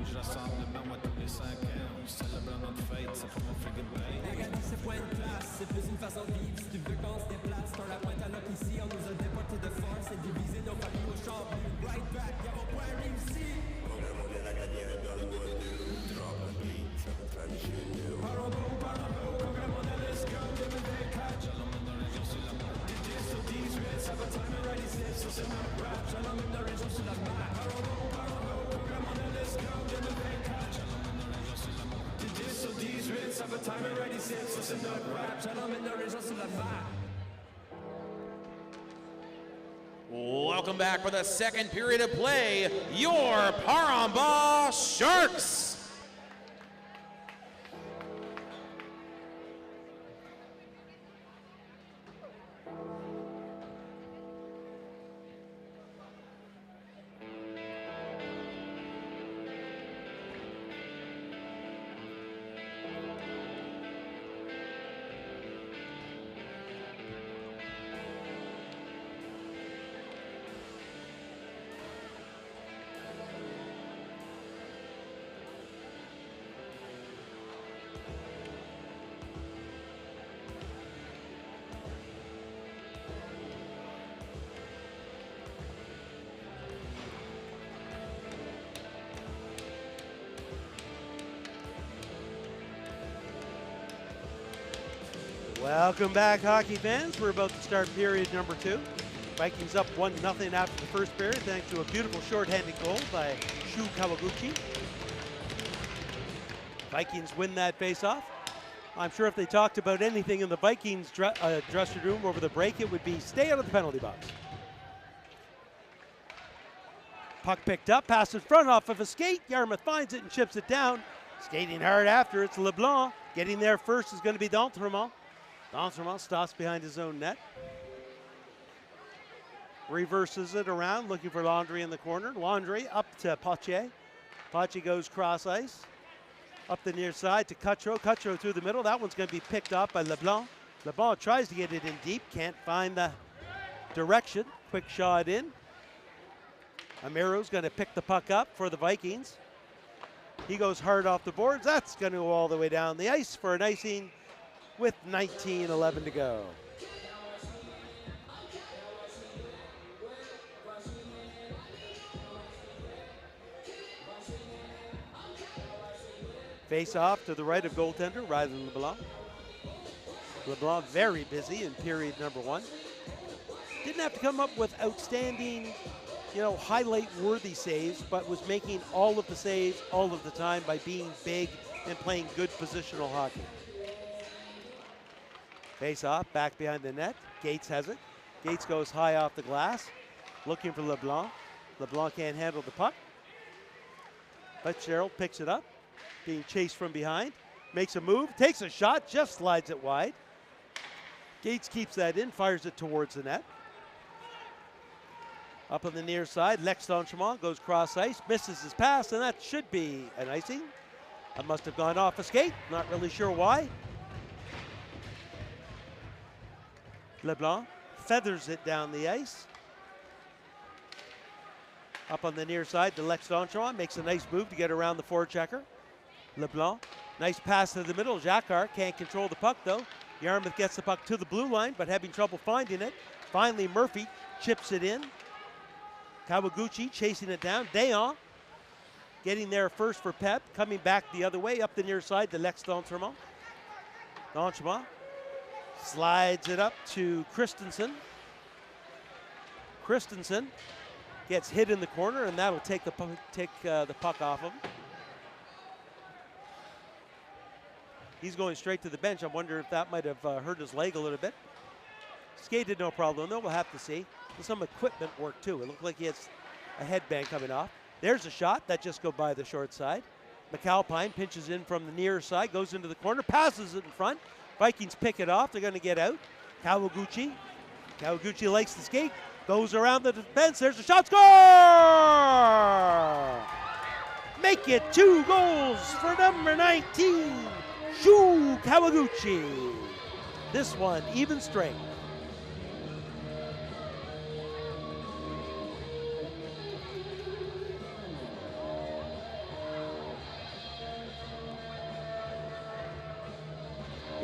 Je rassemble même moi tous les 5 ans. Célébrant notre fête, ça fait mon frigo bay. Regardez ce point de place, c'est plus une façon de vivre. Si tu veux qu'on se déplace, t'as la pointe à l'op ici. On nous a déportés de force et divisé nos familles au champ. Right back, y'a mon point réussi. Programme mondial acadien, dans le bois de drop and beat, tradition new. Parabo, programme mondial, let's go, 2024. J'allons dans la région sur la map. DJ sur 18, ça va time ready, c'est sur ce map rap. J'allons dans la région sur la map. Parabo, programme mondial, let's go, 2024. J'allons dans la région sur la map. DJ sur 18, ça va time ready, c'est sur ce map rap. J'allons dans la région sur la map. Welcome back for the second period of play. Your Paramba Sharks. Welcome back, hockey fans. We're about to start period number 2. Vikings up 1-0 after the first period, thanks to a beautiful shorthanded goal by Shu Kawaguchi. Vikings win that faceoff. I'm sure if they talked about anything in the Vikings dressing room over the break, it would be stay out of the penalty box. Puck picked up, pass in front off of a skate. Yarmouth finds it and chips it down. Skating hard after, it's LeBlanc. Getting there first is going to be D'Entremont. D'Entremont stops behind his own net. Reverses it around, looking for Landry in the corner. Landry up to Pache. Pache goes cross ice. Up the near side to Cutro. Cutro through the middle. That one's going to be picked up by LeBlanc. LeBlanc tries to get it in deep. Can't find the direction. Quick shot in. Amiro's going to pick the puck up for the Vikings. He goes hard off the boards. That's going to go all the way down the ice for an icing with 19:11 to go. Face off to the right of goaltender, Riley LeBlanc. LeBlanc very busy in period number 1. Didn't have to come up with outstanding, highlight-worthy saves, but was making all of the saves all of the time by being big and playing good positional hockey. Face off, back behind the net. Gates has it. Gates goes high off the glass, looking for LeBlanc. LeBlanc can't handle the puck. Fitzgerald picks it up, being chased from behind. Makes a move, takes a shot, just slides it wide. Gates keeps that in, fires it towards the net. Up on the near side, Lex D'Entremont goes cross ice, misses his pass, and that should be an icing. That must have gone off a skate, not really sure why. LeBlanc feathers it down the ice. Up on the near side to Lex D'Entremont, makes a nice move to get around the forechecker. LeBlanc, nice pass to the middle. Jacquard can't control the puck though. Yarmouth gets the puck to the blue line, but having trouble finding it. Finally, Murphy chips it in. Kawaguchi chasing it down. Dayon getting there first for Pep, coming back the other way up the near side to Lex D'Entremont. D'Entremont slides it up to Christensen. Christensen gets hit in the corner, and that'll take the puck off him. He's going straight to the bench. I wonder if that might have hurt his leg a little bit. Skated no problem, though. We'll have to see. There's some equipment work, too. It looked like he has a headband coming off. There's a shot. That just go by the short side. McAlpine pinches in from the near side, goes into the corner, passes it in front. Vikings pick it off. They're going to get out. Kawaguchi. Kawaguchi likes the skate. Goes around the defense. There's a shot. Score! Make it 2 goals for number 19, Shu Kawaguchi. This one, even strength.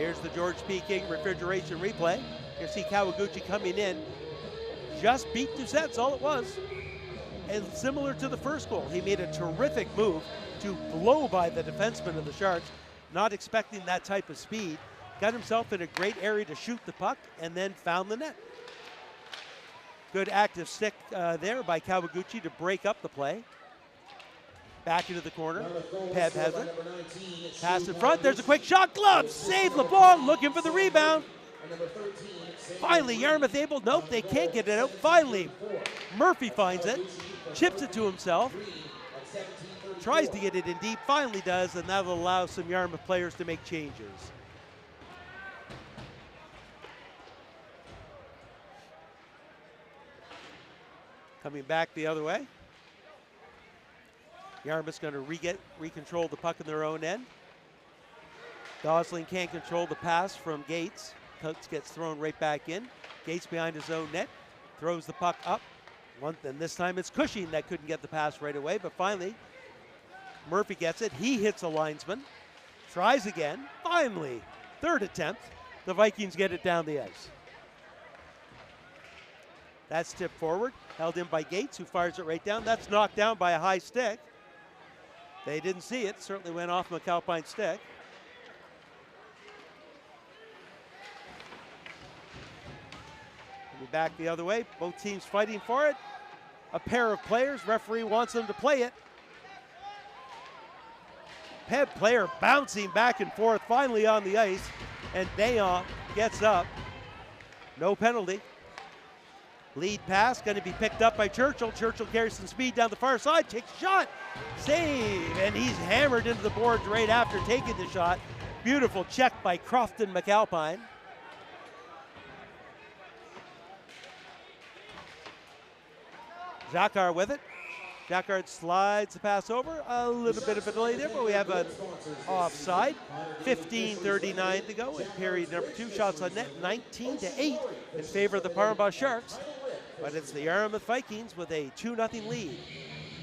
Here's the George P. King refrigeration replay. You see Kawaguchi coming in. Just beat 2 sets, all it was. And similar to the first goal, he made a terrific move to blow by the defenseman of the Sharks, not expecting that type of speed. Got himself in a great area to shoot the puck and then found the net. Good active stick there by Kawaguchi to break up the play. Back into the corner. Peb has it. Pass in front. There's a quick shot. Glove. Save LeBlanc looking for the rebound. Finally, Yarmouth able. Nope, they can't get it out. Finally, Murphy finds it. Chips it to himself. Tries to get it in deep. Finally does, and that will allow some Yarmouth players to make changes. Coming back the other way. Yarmouth's going to recontrol the puck in their own end. Gosling can't control the pass from Gates. Coates gets thrown right back in. Gates behind his own net. Throws the puck up. And this time it's Cushing that couldn't get the pass right away, but finally Murphy gets it. He hits a linesman. Tries again. Finally, third attempt. The Vikings get it down the ice. That's tipped forward. Held in by Gates, who fires it right down. That's knocked down by a high stick. They didn't see it. Certainly went off McAlpine's stick. We'll be back the other way. Both teams fighting for it. A pair of players. Referee wants them to play it. Peb player bouncing back and forth, finally on the ice. And Dayon gets up. No penalty. Lead pass going to be picked up by Churchill. Churchill carries some speed down the far side, takes a shot, save, and he's hammered into the boards right after taking the shot. Beautiful check by Crofton McAlpine. Jacquard with it. Jacquard slides the pass over. A little bit of a delay there, but we have an offside. 15:39 to go in period number 2. Shots on net 19-8 in favor of the Parambah Sharks. But it's the Yarmouth Vikings with a 2-0 lead.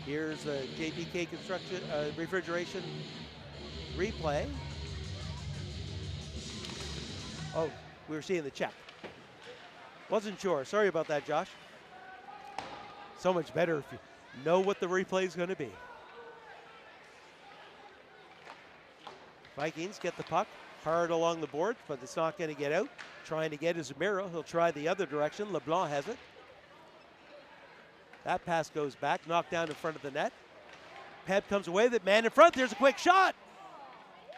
Here's a JPK construction refrigeration replay. Oh, we were seeing the check. Wasn't sure. Sorry about that, Josh. So much better if you know what the replay is going to be. Vikings get the puck hard along the board, but it's not going to get out. Trying to get is Zamiro. He'll try the other direction. LeBlanc has it. That pass goes back, knocked down in front of the net. Peb comes away with it, man in front. There's a quick shot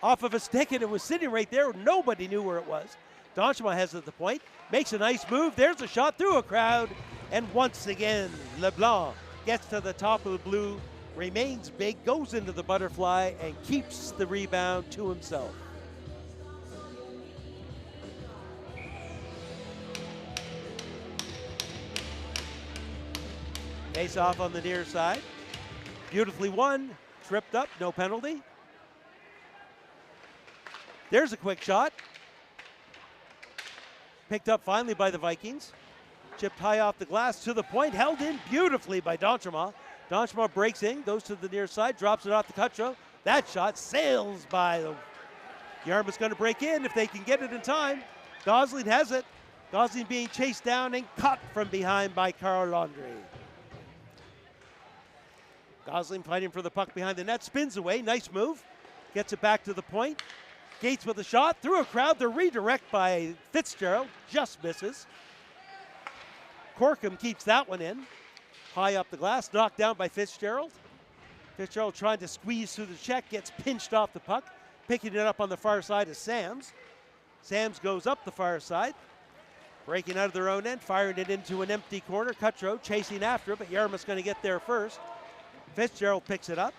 off of a stick, and it was sitting right there. Nobody knew where it was. Donchema has it at the point, makes a nice move. There's a shot through a crowd, and once again, LeBlanc gets to the top of the blue, remains big, goes into the butterfly, and keeps the rebound to himself. Face off on the near side. Beautifully won. Tripped up, no penalty. There's a quick shot. Picked up finally by the Vikings. Chipped high off the glass to the point. Held in beautifully by Donchema. Donchema breaks in, goes to the near side, drops it off to Cutro. That shot sails by the... Yarmouth's going to break in if they can get it in time. Gosling has it. Gosling being chased down and cut from behind by Carl Laundrie. Gosling fighting for the puck behind the net, spins away, nice move. Gets it back to the point. Gates with a shot, through a crowd, the redirect by Fitzgerald, just misses. Corkum keeps that one in. High up the glass, knocked down by Fitzgerald. Fitzgerald trying to squeeze through the check, gets pinched off the puck. Picking it up on the far side is Sams. Sams goes up the far side. Breaking out of their own end, firing it into an empty corner. Cutro chasing after it, but Yarmouth's going to get there first. Fitzgerald picks it up.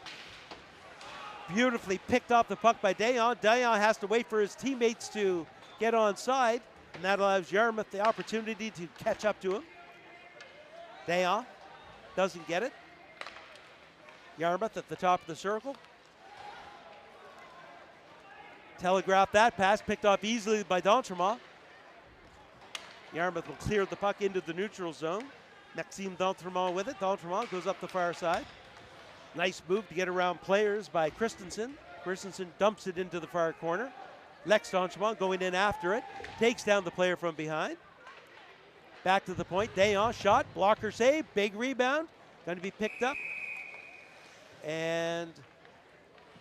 Beautifully picked off the puck by Dayon. Dayon has to wait for his teammates to get onside, and that allows Yarmouth the opportunity to catch up to him. Dayon doesn't get it. Yarmouth at the top of the circle. Telegraphed that pass, picked off easily by Dontremont. Yarmouth will clear the puck into the neutral zone. Maxime Dontremont with it. Dontremont goes up the far side. Nice move to get around players by Christensen. Christensen dumps it into the far corner. Lex D'Entremont going in after it. Takes down the player from behind. Back to the point. Dayon shot. Blocker save. Big rebound. Going to be picked up. And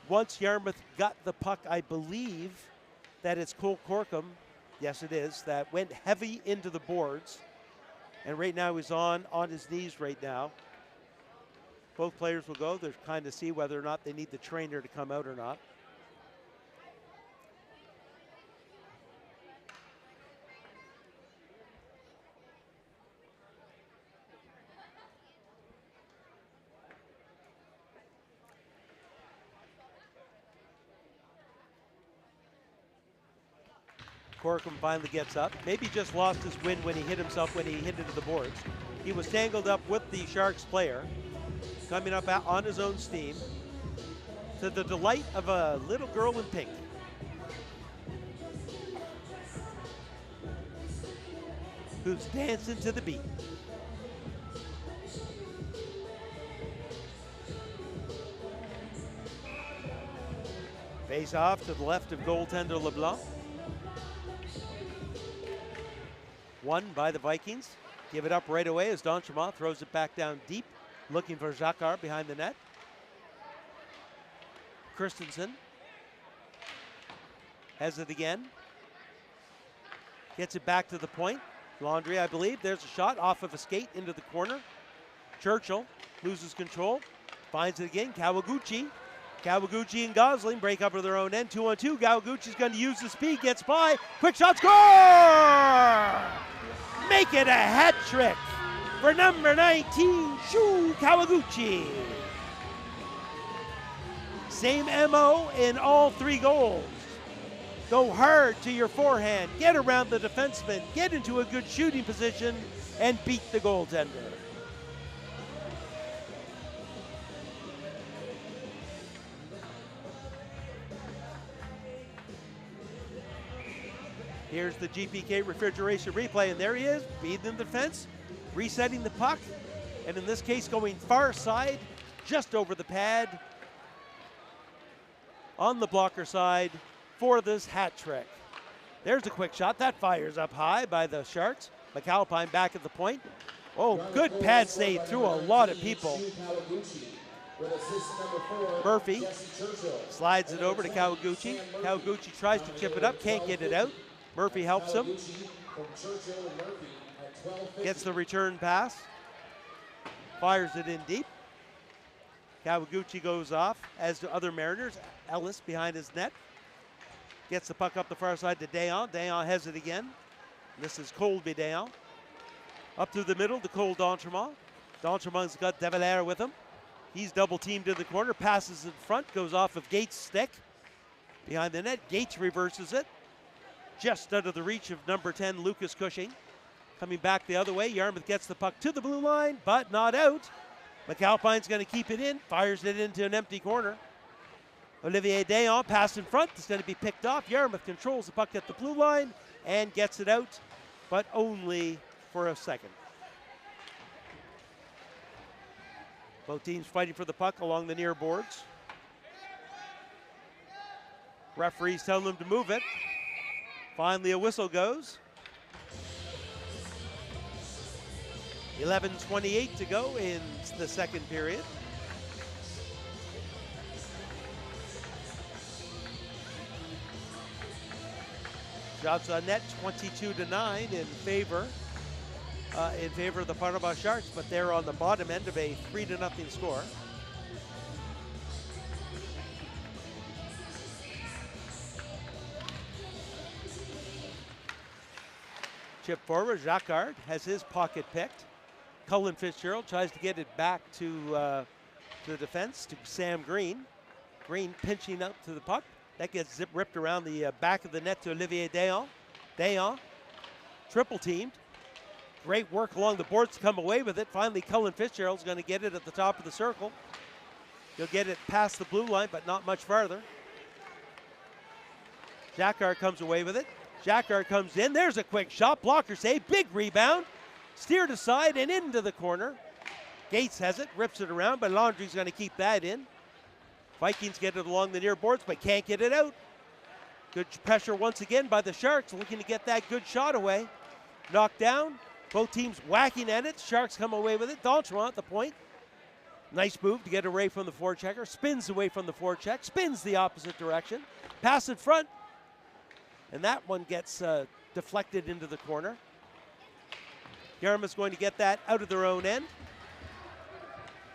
once Yarmouth got the puck, I believe that it's Cole Corkum. Yes, it is. That went heavy into the boards. And right now he's on his knees right now. Both players will go. They're trying to see whether or not they need the trainer to come out or not. Corkum finally gets up. Maybe just lost his wind when he hit himself when he hit into the boards. He was tangled up with the Sharks player, coming up on his own steam, to the delight of a little girl in pink. Who's dancing to the beat. Face off to the left of goaltender LeBlanc. Won by the Vikings. Give it up right away as D'Entremont throws it back down deep, looking for Jacquard behind the net. Christensen has it again. Gets it back to the point. Laundry, I believe. There's a shot off of a skate into the corner. Churchill loses control. Finds it again. Kawaguchi. Kawaguchi and Gosling break up to their own end. 2-on-2. Kawaguchi's going to use the speed. Gets by. Quick shot. Score! Make it a hat trick for number 19, Shu Kawaguchi. Same MO in all 3 goals. Go hard to your forehand, get around the defenseman, get into a good shooting position, and beat the goaltender. Here's the GPK refrigeration replay, and there he is, beating the defense, resetting the puck, and in this case going far side, just over the pad, on the blocker side for this hat trick. There's a quick shot, that fires up high by the Sharks. McAlpine back at the point. Oh, good pad save through a lot of people. Murphy slides it over to Kawaguchi. Kawaguchi tries to chip it up, can't get it out. Murphy helps him. Gets the return pass. Fires it in deep. Kawaguchi goes off, as do other Mariners. Ellis behind his net. Gets the puck up the far side to Dayon. Dayon has it again. This is Colby Dayon. Up through the middle to Cole D'Entremont. D'Entremont's got De Valère with him. He's double teamed in the corner. Passes in front. Goes off of Gates' stick. Behind the net. Gates reverses it. Just out of the reach of number 10, Lucas Cushing. Coming back the other way. Yarmouth gets the puck to the blue line, but not out. McAlpine's going to keep it in. Fires it into an empty corner. Olivier Dayon pass in front. It's going to be picked off. Yarmouth controls the puck at the blue line and gets it out, but only for a second. Both teams fighting for the puck along the near boards. Referees telling them to move it. Finally, a whistle goes. 11:28 to go in the second period. Shots on net, 22-9 in favor of the Panama Sharks, but they're on the bottom end of a 3-0 score. Chip forward, Jacquard has his pocket picked. Cullen Fitzgerald tries to get it back to the defense, to Sam Green. Green pinching up to the puck. That gets ripped around the back of the net to Olivier Dayon. Dayon, triple teamed. Great work along the boards to come away with it. Finally, Cullen Fitzgerald's going to get it at the top of the circle. He'll get it past the blue line, but not much farther. Jacquard comes away with it. Jacquard comes in. There's a quick shot. Blocker save. Big rebound. Steered aside and into the corner. Gates has it. Rips it around, but Laundry's going to keep that in. Vikings get it along the near boards, but can't get it out. Good pressure once again by the Sharks, looking to get that good shot away. Knocked down, both teams whacking at it. Sharks come away with it. D'Entremont at the point. Nice move to get away from the forechecker. Spins away from the forecheck, spins the opposite direction. Pass in front, and that one gets deflected into the corner. Yarmouth's going to get that out of their own end.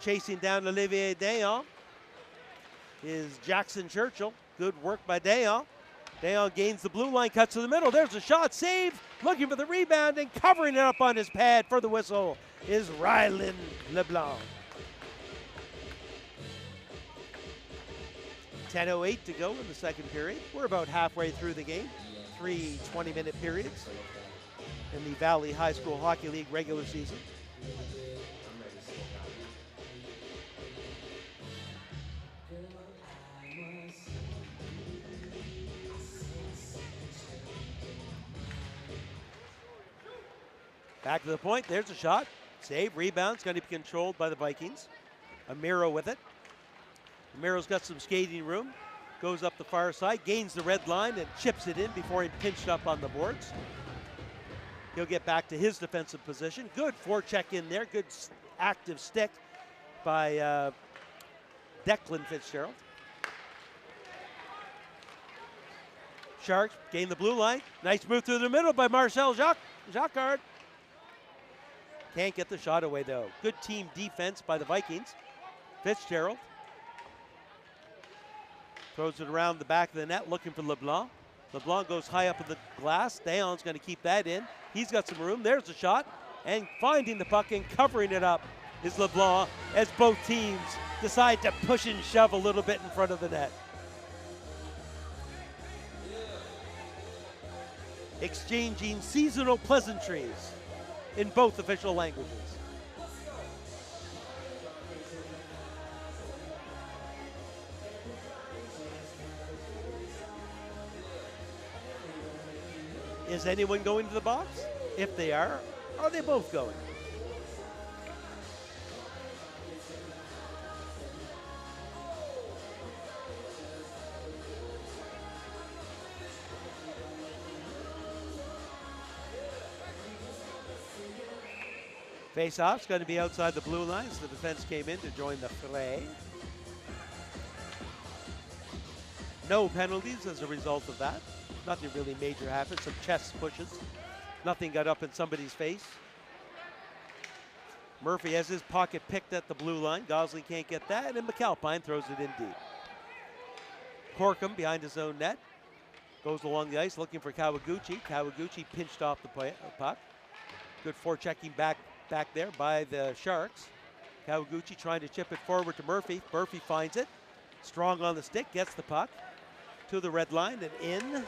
Chasing down Olivier Dayon is Jackson Churchill. Good work by Dayon. Dayon gains the blue line, cuts to the middle. There's a shot, save, looking for the rebound, and covering it up on his pad for the whistle is Ryland LeBlanc. 10:08 to go in the second period. We're about halfway through the game. 3 20-minute periods in the Valley High School Hockey League regular season. Back to the point, there's a shot. Save, rebound, it's going to be controlled by the Vikings. Amiro with it. Amiro's got some skating room. Goes up the far side, gains the red line, and chips it in before he pinched up on the boards. He'll get back to his defensive position. Good forecheck in there, good active stick by Declan Fitzgerald. Sharks gain the blue line. Nice move through the middle by Marcel Jacquard. Can't get the shot away though. Good team defense by the Vikings. Fitzgerald throws it around the back of the net looking for LeBlanc. LeBlanc goes high up in the glass. Dayon's going to keep that in. He's got some room. There's a shot. And finding the puck and covering it up is LeBlanc as both teams decide to push and shove a little bit in front of the net. Exchanging seasonal pleasantries in both official languages. Is anyone going to the box? If they are they both going? Face-off's going to be outside the blue lines. The defense came in to join the fray. No penalties as a result of that. Nothing really major happened. Some chest pushes. Nothing got up in somebody's face. Murphy has his pocket picked at the blue line. Gosling can't get that, and McAlpine throws it in deep. Corkum behind his own net. Goes along the ice looking for Kawaguchi. Kawaguchi pinched off the puck. Good forechecking back there by the Sharks. Kawaguchi trying to chip it forward to Murphy. Murphy finds it. Strong on the stick, gets the puck to the red line and in.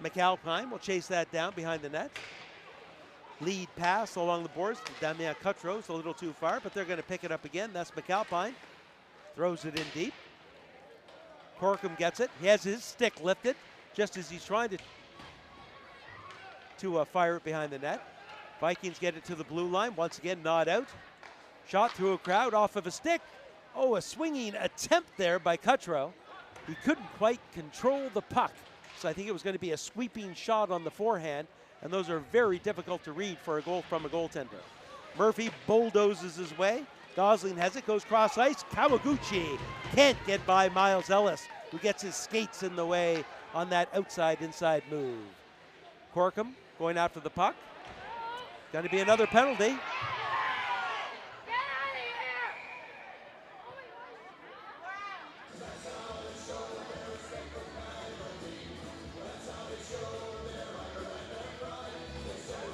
McAlpine will chase that down behind the net. Lead pass along the boards to Damien Cutros, a little too far, but they're going to pick it up again. That's McAlpine. Throws it in deep. Corkum gets it. He has his stick lifted just as he's trying to fire it behind the net. Vikings get it to the blue line. Once again, not out. Shot through a crowd off of a stick. Oh, a swinging attempt there by Cutro. He couldn't quite control the puck. So I think it was going to be a sweeping shot on the forehand, and those are very difficult to read for a goal from a goaltender. Murphy bulldozes his way. Gosling has it, goes cross ice. Kawaguchi can't get by Miles Ellis, who gets his skates in the way on that outside-inside move. Corkum going after the puck. Going to be another penalty.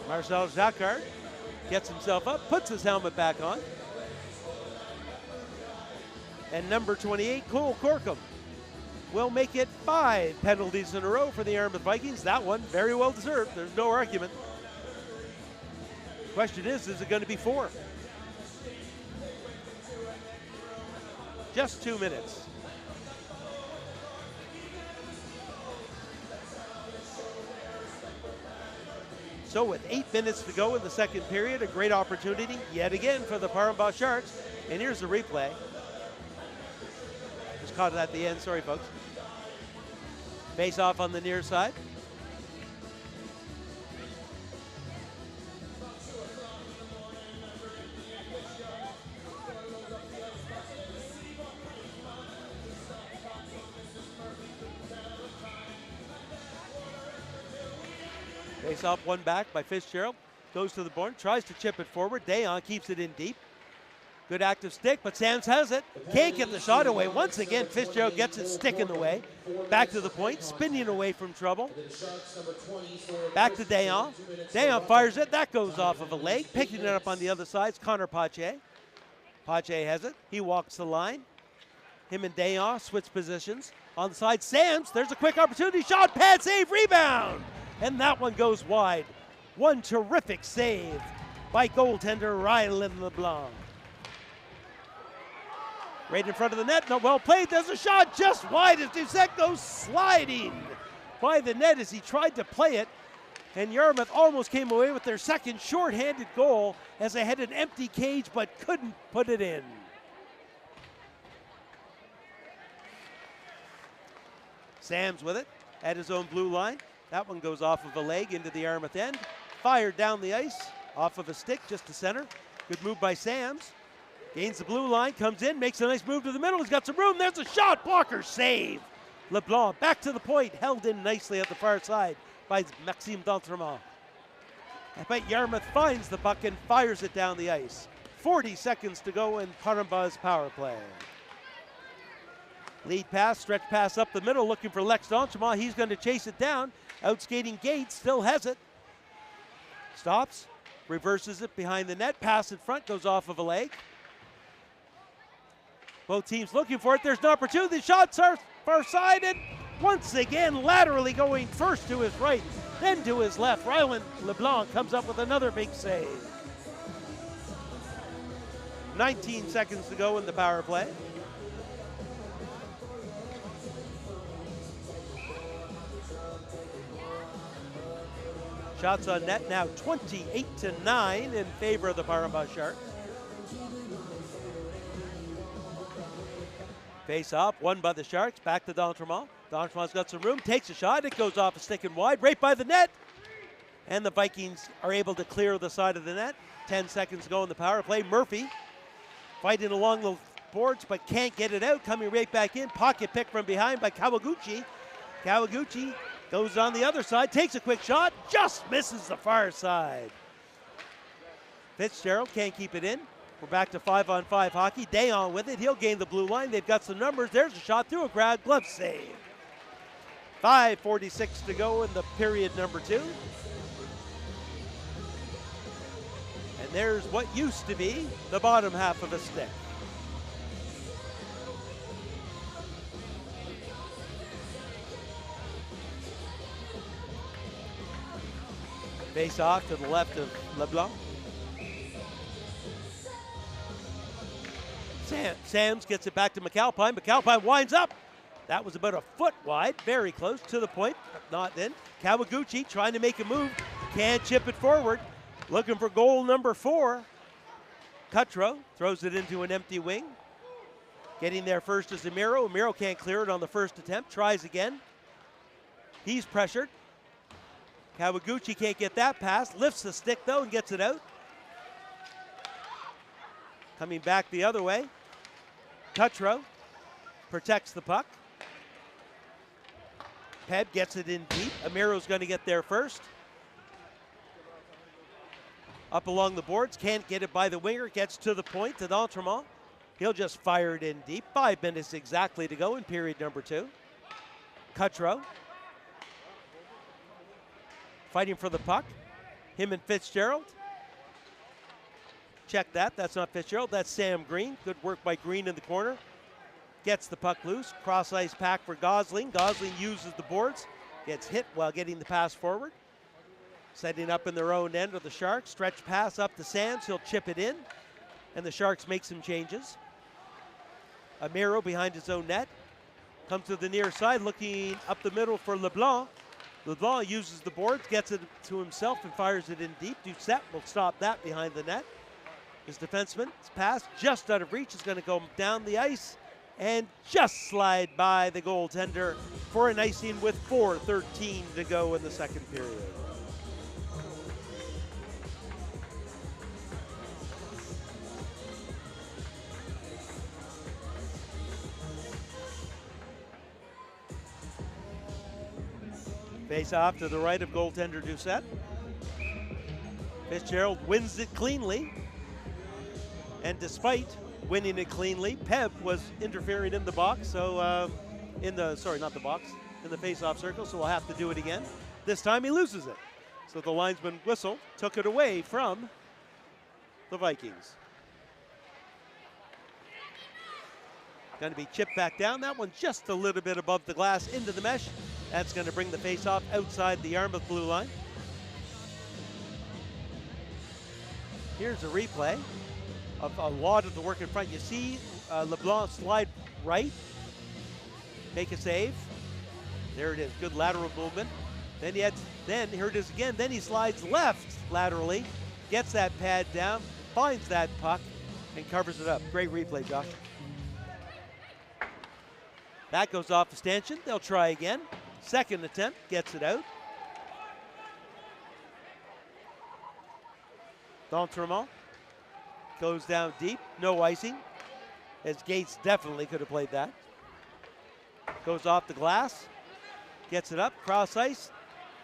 Marcel Jacquard gets himself up, puts his helmet back on. And number 28, Cole Corkum, will make it 5 penalties in a row for the Yarmouth Vikings. That one very well deserved. There's no argument. Question is it going to be 4? Just 2 minutes. So with 8 minutes to go in the second period, a great opportunity yet again for the Parambah Sharks. And here's the replay. Just caught it at the end, sorry folks. Face off on the near side. Face off, one back by Fitzgerald. Goes to the board, tries to chip it forward. Dayon keeps it in deep. Good active stick, but Sams has it. Can't get the shot away. Once again, Fitzgerald gets his stick in the way. Back to the point, spinning away from trouble. Back to Dayon. Dayon fires it. That goes off of a leg. Picking it up on the other side is Connor Pache. Pache has it. He walks the line. Him and Dayon switch positions. On the side, Sams. There's a quick opportunity. Shot, pad, save, rebound. And that one goes wide. One terrific save by goaltender Rylan LeBlanc. Right in front of the net, not well played. There's a shot just wide as Doucette goes sliding by the net as he tried to play it. And Yarmouth almost came away with their second shorthanded goal as they had an empty cage but couldn't put it in. Sams with it at his own blue line. That one goes off of a leg into the Yarmouth end. Fired down the ice, off of a stick just to center. Good move by Sams. Gains the blue line, comes in, makes a nice move to the middle. He's got some room. There's a shot. Blocker save. LeBlanc back to the point, held in nicely at the far side by Maxime D'Entremont. But Yarmouth finds the puck and fires it down the ice. 40 seconds to go in Parambas power play. Lead pass, stretch pass up the middle, looking for Lex D'Entremont. He's going to chase it down. Outskating Gates, still has it. Stops, reverses it behind the net. Pass in front, goes off of a leg. Both teams looking for it. There's an opportunity. Shots are far side, and once again laterally going first to his right, then to his left. Rylan LeBlanc comes up with another big save. 19 seconds to go in the power play. Shots on net now 28-9 in favor of the Parambas Sharks. Face off, won by the Sharks, back to D'Entremont. D'Entremont's got some room, takes a shot, it goes off a stick and wide, right by the net. And the Vikings are able to clear the side of the net. 10 seconds to go in the power play. Murphy fighting along the boards, but can't get it out. Coming right back in, pocket pick from behind by Kawaguchi. Kawaguchi goes on the other side, takes a quick shot, just misses the far side. Fitzgerald can't keep it in. We're back to 5-on-5 hockey. Dayon with it. He'll gain the blue line. They've got some numbers. There's a shot through a crowd. Glove save. 5:46 to go in the period number 2. And there's what used to be the bottom half of a stick. Face off to the left of LeBlanc. Sams gets it back to McAlpine. McAlpine winds up. That was about a foot wide, very close to the point, but not then. Kawaguchi trying to make a move, can't chip it forward. Looking for goal number 4. Cutro throws it into an empty wing. Getting there first is Amiro. Amiro can't clear it on the first attempt, tries again. He's pressured. Kawaguchi can't get that pass, lifts the stick though and gets it out. Coming back the other way. Cutro protects the puck. Peb gets it in deep. Amiro's going to get there first. Up along the boards, can't get it by the winger, gets to the point to D'Entremont. He'll just fire it in deep. 5 minutes exactly to go in period number 2. Cutro fighting for the puck. Him and Fitzgerald. Check that, that's not Fitzgerald, that's Sam Green. Good work by Green in the corner. Gets the puck loose, cross ice pack for Gosling. Gosling uses the boards, gets hit while getting the pass forward. Setting up in their own end of the Sharks. Stretch pass up to Sands, he'll chip it in. And the Sharks make some changes. Amiro behind his own net. Comes to the near side, looking up the middle for LeBlanc. LeBlanc uses the boards, gets it to himself and fires it in deep. Doucette will stop that behind the net. His defenseman's pass just out of reach is going to go down the ice and just slide by the goaltender for an icing with 4:13 to go in the second period. Face off to the right of goaltender Doucette. Fitzgerald wins it cleanly. And despite winning it cleanly, Peb was interfering in the box, so in the face-off circle, so we'll have to do it again. This time he loses it. So the linesman whistle took it away from the Vikings. Going to be chipped back down. That one just a little bit above the glass into the mesh. That's going to bring the face-off outside the Yarmouth blue line. Here's a replay of a lot of the work in front. You see LeBlanc slide right, make a save. There it is, good lateral movement. Then here it is again. Then he slides left laterally, gets that pad down, finds that puck, and covers it up. Great replay, Josh. That goes off the stanchion. They'll try again. Second attempt, gets it out. D'Entremont goes down deep, no icing, as Gates definitely could have played that. Goes off the glass, gets it up, cross ice.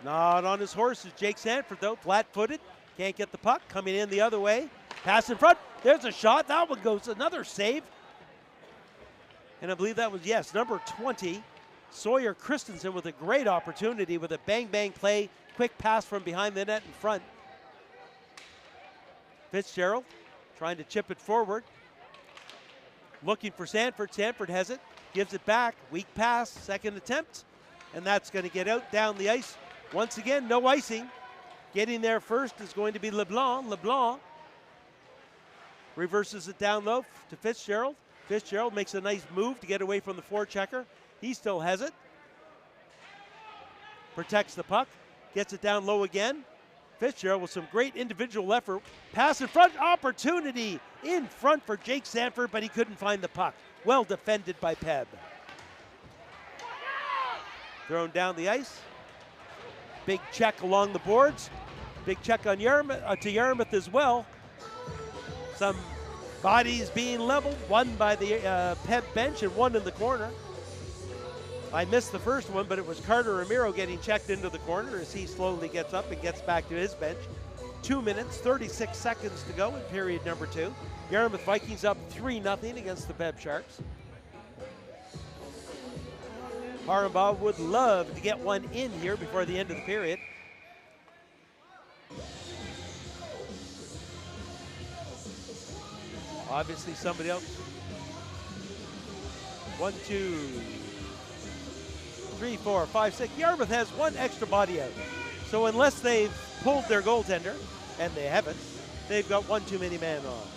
Not on his horse is Jake Sanford though, flat-footed, can't get the puck, coming in the other way. Pass in front, there's a shot, that one goes, another save. And I believe that was, yes, number 20, Sawyer Christensen with a great opportunity with a bang-bang play, quick pass from behind the net in front. Fitzgerald trying to chip it forward. Looking for Sanford. Sanford has it, gives it back. Weak pass, second attempt. And that's going to get out down the ice. Once again, no icing. Getting there first is going to be LeBlanc. LeBlanc reverses it down low to Fitzgerald. Fitzgerald makes a nice move to get away from the forechecker. He still has it. Protects the puck. Gets it down low again. Fitzgerald with some great individual effort. Pass in front, opportunity in front for Jake Sanford, but he couldn't find the puck. Well defended by Peb. Thrown down the ice. Big check along the boards. Big check on Yarmouth, to Yarmouth as well. Some bodies being leveled, one by the Peb bench and one in the corner. I missed the first one, but it was Carter Ramiro getting checked into the corner as he slowly gets up and gets back to his bench. 2 minutes, 36 seconds to go in period number 2. Yarmouth Vikings up 3-0 against the Peb Sharks. Harenbaugh would love to get one in here before the end of the period. Obviously somebody else. 1, 2, 3, 4, 5, 6. Yarmouth has one extra body out. So unless they've pulled their goaltender, and they haven't, they've got one too many men on.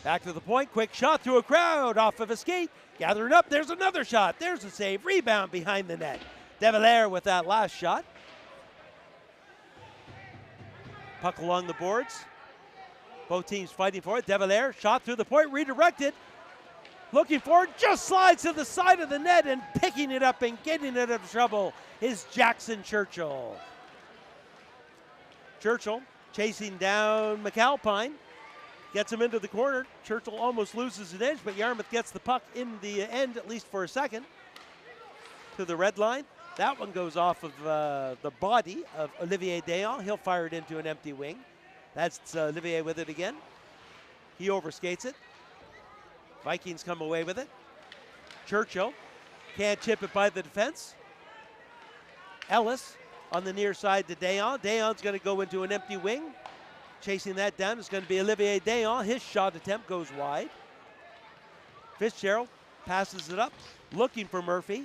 Back to the point, quick shot through a crowd, off of a skate, gathering up, there's another shot, there's a save, rebound behind the net. De Valère with that last shot. Puck along the boards. Both teams fighting for it. De Valère, shot through the point, redirected. Looking for it, just slides to the side of the net and picking it up and getting it out of trouble is Jackson Churchill. Churchill chasing down McAlpine. Gets him into the corner. Churchill almost loses an edge, but Yarmouth gets the puck in the end, at least for a second, to the red line. That one goes off of the body of Olivier Dayon. He'll fire it into an empty wing. That's Olivier with it again. He overskates it. Vikings come away with it. Churchill can't chip it by the defense. Ellis on the near side to Dayon. Dayon's going to go into an empty wing. Chasing that down is going to be Olivier Dayon. His shot attempt goes wide. Fitzgerald passes it up, looking for Murphy.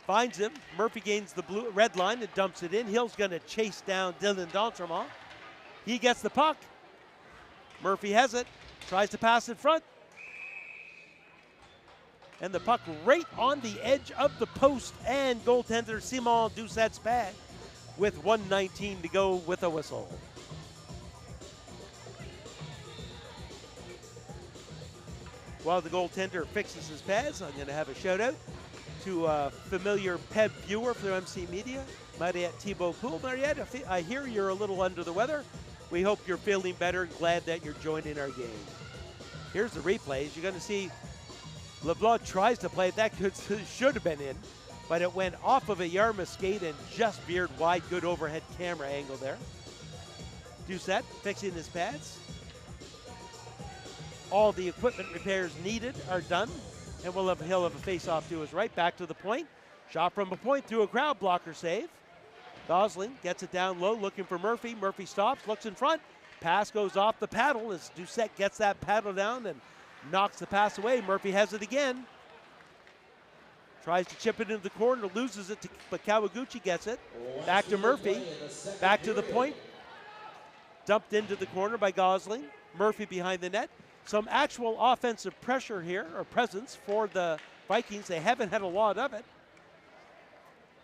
Finds him. Murphy gains the red line and dumps it in. Hill's going to chase down Dylan D'Entremont. He gets the puck. Murphy has it. Tries to pass in front. And the puck right on the edge of the post and goaltender Simon Doucette's pad with 1:19 to go with a whistle. While the goaltender fixes his pads, I'm going to have a shout out to a familiar PEB viewer for MC Media, Mariette Thibault-Poul. Mariette, I hear you're a little under the weather. We hope you're feeling better and glad that you're joining our game. Here's the replays. You're going to see LeBlanc tries to play it. That should have been in, but it went off of a Yarmouth skate and just veered wide. Good overhead camera angle there. Doucette fixing his pads. All the equipment repairs needed are done, and he'll have a face-off to his right. Back to the point. Shot from a point through a crowd blocker save. Gosling gets it down low, looking for Murphy. Murphy stops, looks in front. Pass goes off the paddle as Doucette gets that paddle down and knocks the pass away. Murphy has it again. Tries to chip it into the corner, loses it, but Kawaguchi gets it. Back to Murphy. Back to the point. Dumped into the corner by Gosling. Murphy behind the net. Some actual offensive pressure here, or presence, for the Vikings. They haven't had a lot of it.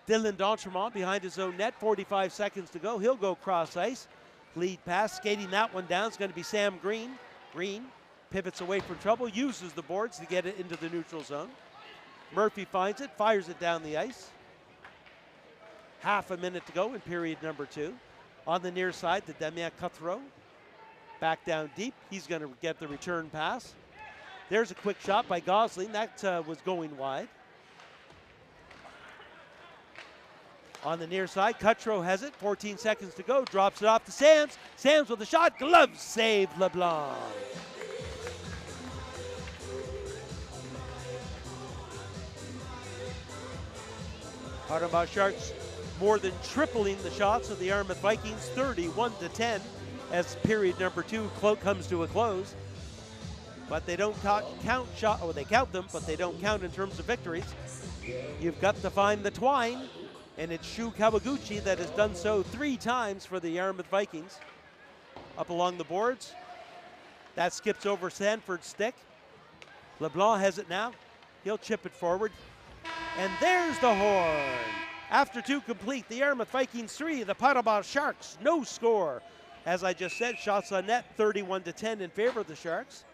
Dylan D'Entremont behind his own net, 45 seconds to go. He'll go cross ice. Lead pass, skating that one down is going to be Sam Green. Green pivots away from trouble, uses the boards to get it into the neutral zone. Murphy finds it, fires it down the ice. Half a minute to go in period number 2. On the near side, the Damien Cutthrow. Back down deep, he's going to get the return pass. There's a quick shot by Gosling, that was going wide. On the near side, Cutthrow has it, 14 seconds to go, drops it off to Sams. Sams with a shot, glove save, LeBlanc. Ottawa Sharks more than tripling the shots of the Yarmouth Vikings, 31-10, as period number 2 comes to a close. But they don't count shot, or they count them, but they don't count in terms of victories. You've got to find the twine, and it's Shu Kawaguchi that has done so 3 times for the Yarmouth Vikings. Up along the boards. That skips over Sanford's stick. LeBlanc has it now. He'll chip it forward. And there's the horn. After 2 complete, the Yarmouth Vikings 3, the Ottawa Sharks no score. As I just said, shots on net 31-10 in favor of the Sharks.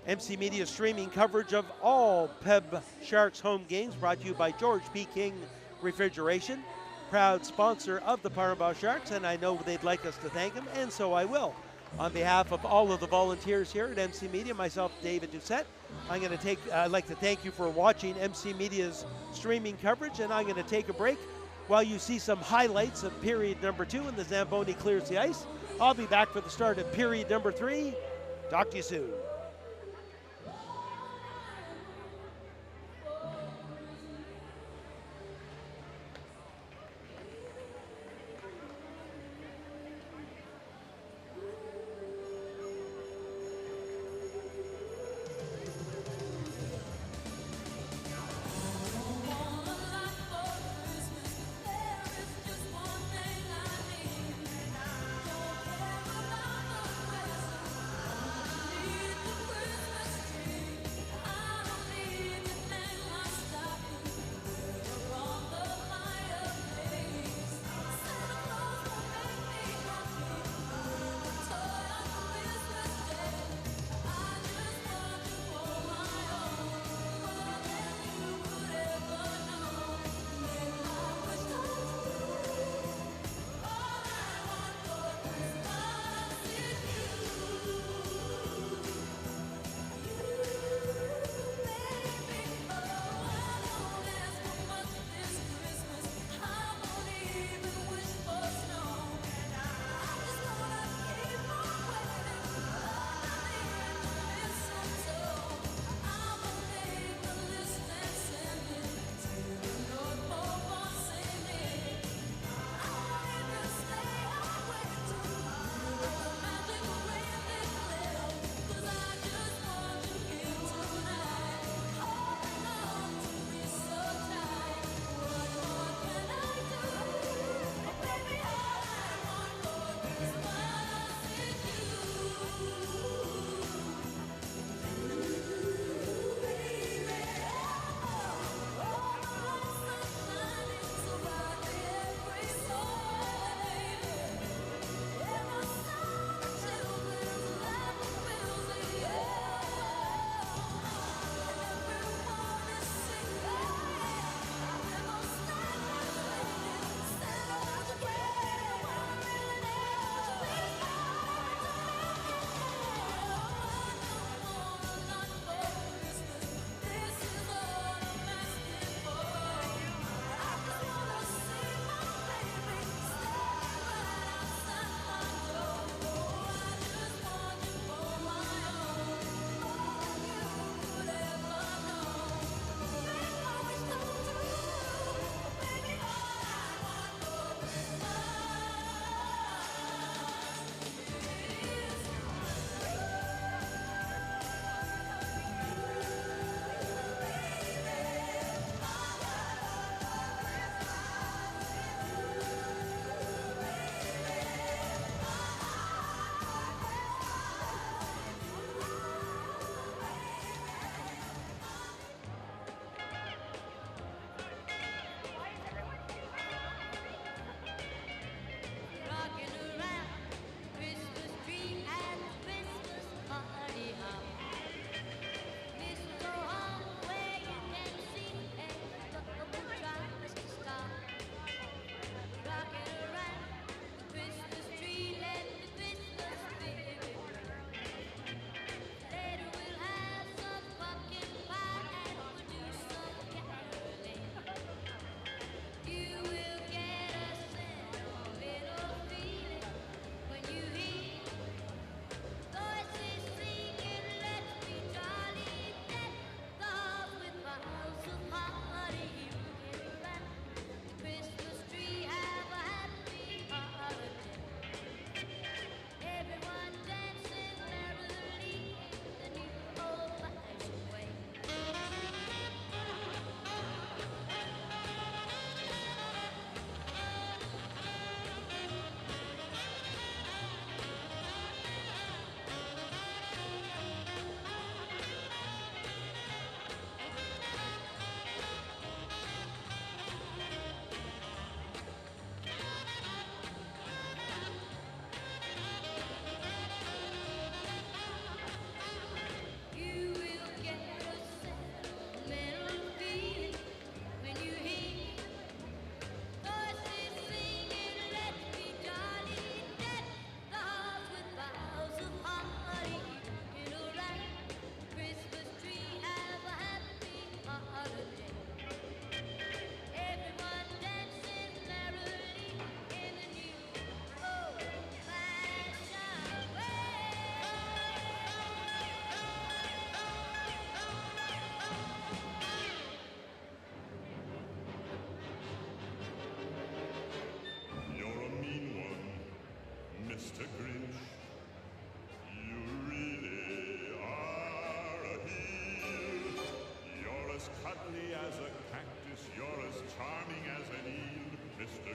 MC Media streaming coverage of all PEB Sharks home games brought to you by George P. King Refrigeration, proud sponsor of the Ottawa Sharks, and I know they'd like us to thank them, and so I will. On behalf of all of the volunteers here at MC Media, myself, David Doucette, I'd like to thank you for watching MC Media's streaming coverage, and I'm going to take a break while you see some highlights of period number 2 and the Zamboni clears the ice. I'll be back for the start of period number 3. Talk to you soon.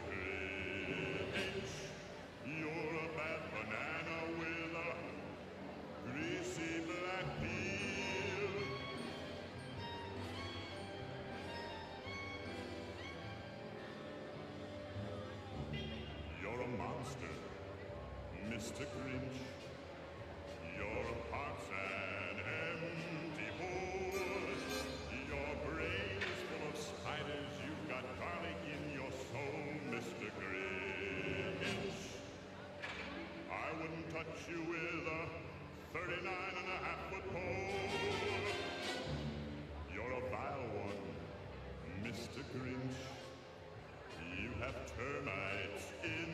Grinch. You're a bad banana with a greasy black peel. You're a monster, Mr. Grinch. Your heart's an empty hole. Your brain is full of spiders. You've got garlic in your soul, Mr. Grinch. I wouldn't touch you with a 39.5-foot pole. You're a vile one, Mr. Grinch. You have termites in